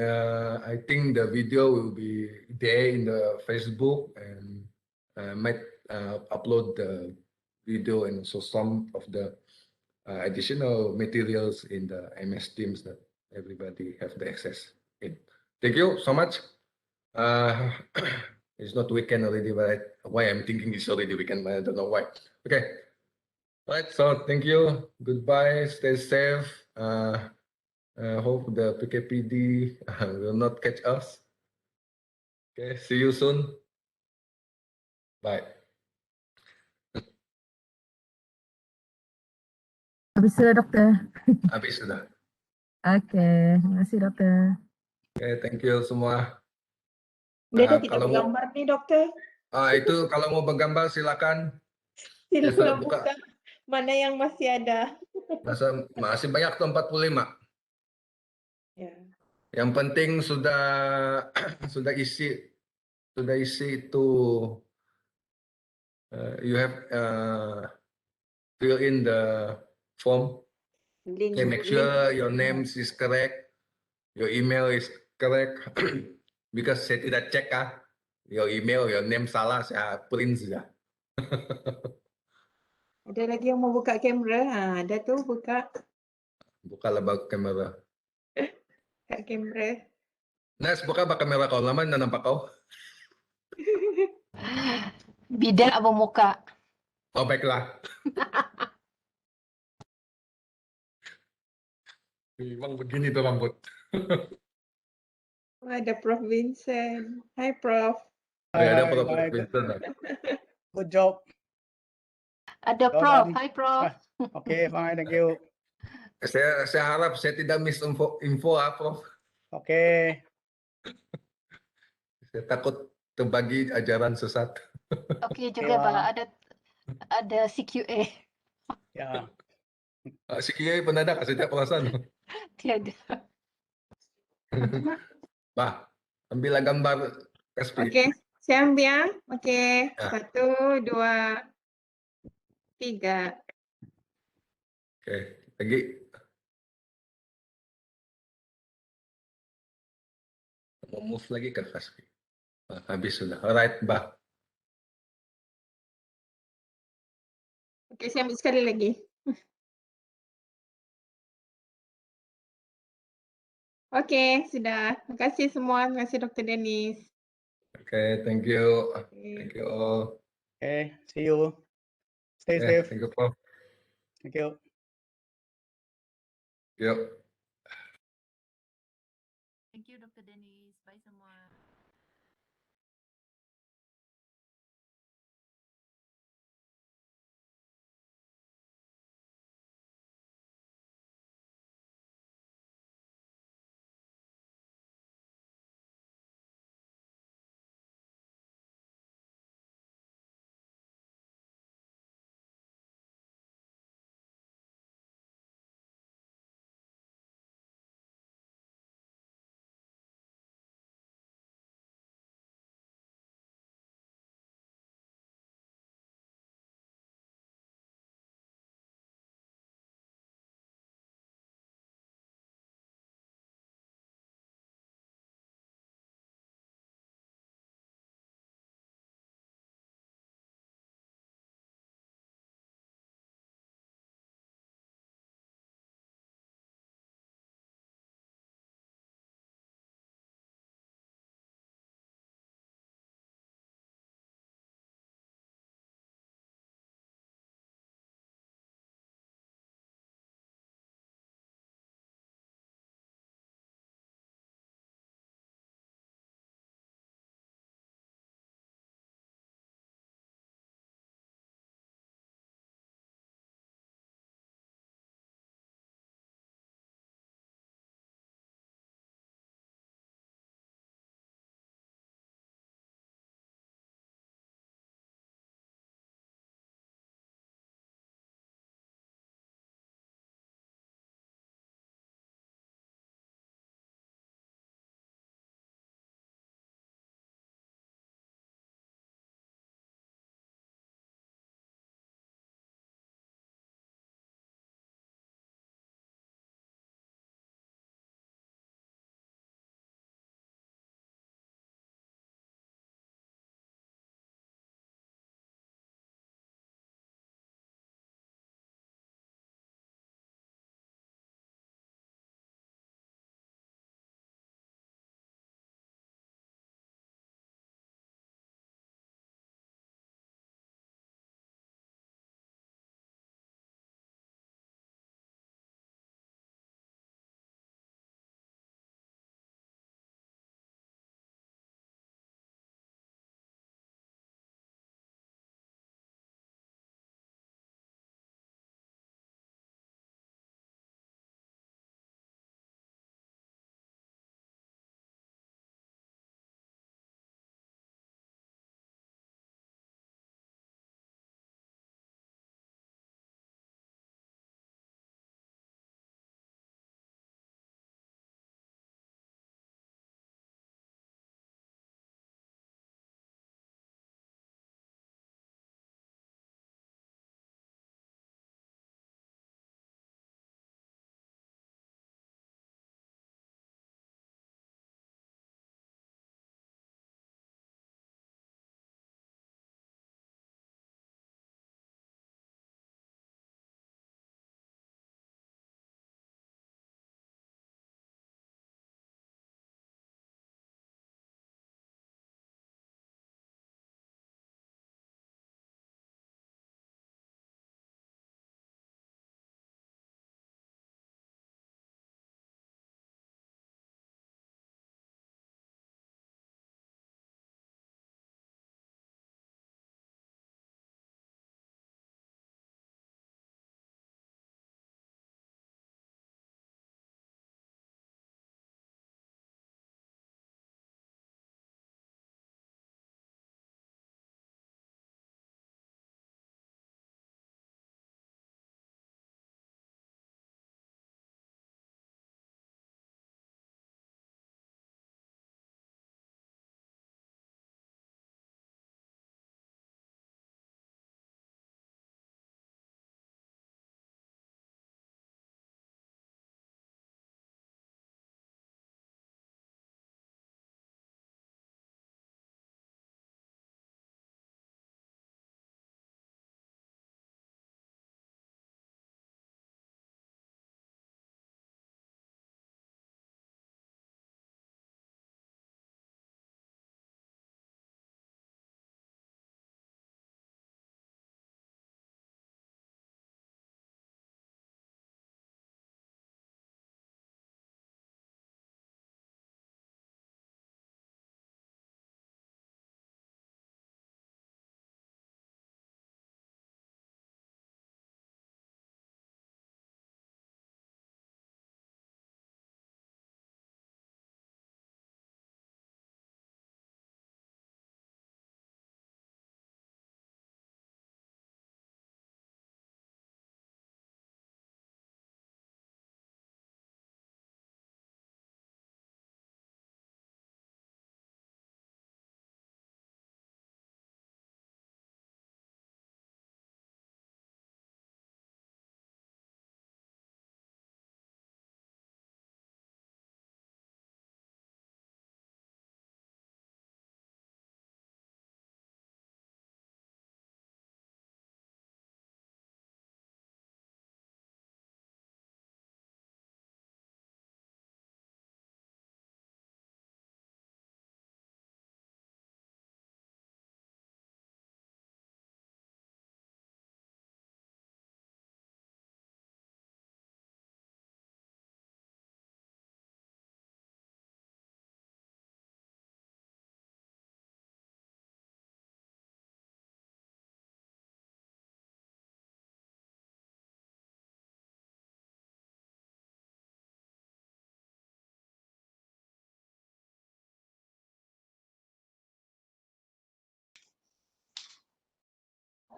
I think the video will be there in the Facebook, and I might upload the video and also some of the additional materials in the MS Teams that everybody have the access in. Thank you so much. It's not weekend already, but why I'm thinking it's already weekend, but I don't know why. Okay. All right, so thank you. Goodbye. Stay safe. Hope the PKPD will not catch us. Okay, see you soon. Bye. Habis sudah, dokter. Habis sudah. Oke, terima kasih, dokter. Oke, thank you semua. Dia dah tidak Kalau mau, bergambar nih dokter. itu kalau mau bergambar silakan. Silakan buka. buka mana yang masih ada. Masih banyak tuh 45. Ya. Yang penting sudah isi itu, you have fill in the form. Link, Okay, make sure your name is correct, your email is correct. Because saya tidak cek your email, your name salah, saya print saja. Ada lagi yang mau buka kamera? Ada tuh buka Buka lah kamera. kamera. Nes, buka ba kamera kau? Laman na nampak kau? Bida abang muka. Oh, baiklah. Memang begini tuh rambut. Oh, ada Prof Vincent. Hai Prof. Ada Prof Vincent. Good job. Ada Well Prof. done. Hai Prof. Okay, fine, thank you. Saya harap saya tidak miss info Prof. Okay. Saya takut terbagi ajaran sesat. Okey juga Pak. Ada CQA. Ya. Si Kiai pernah ada kasih tiap perasaan. Tiada. Bah, ambillah gambar Kaspi. Okey, saya ambil. Okey, Ya. 1, 2, 3. Oke, lagi. mau move lagi ke fast speed. Habis sudah. Alright, Bah. Okey, saya ambil sekali lagi. Okey, sudah. Terima kasih semua. Terima kasih Dr. Denis. Okay, thank you. Okey. Thank you all. Okay, see you. Stay Okay, safe. thank you, Prof. Thank you. Yuk. Thank you Dr. Denis. Bye semua.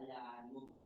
Ayan.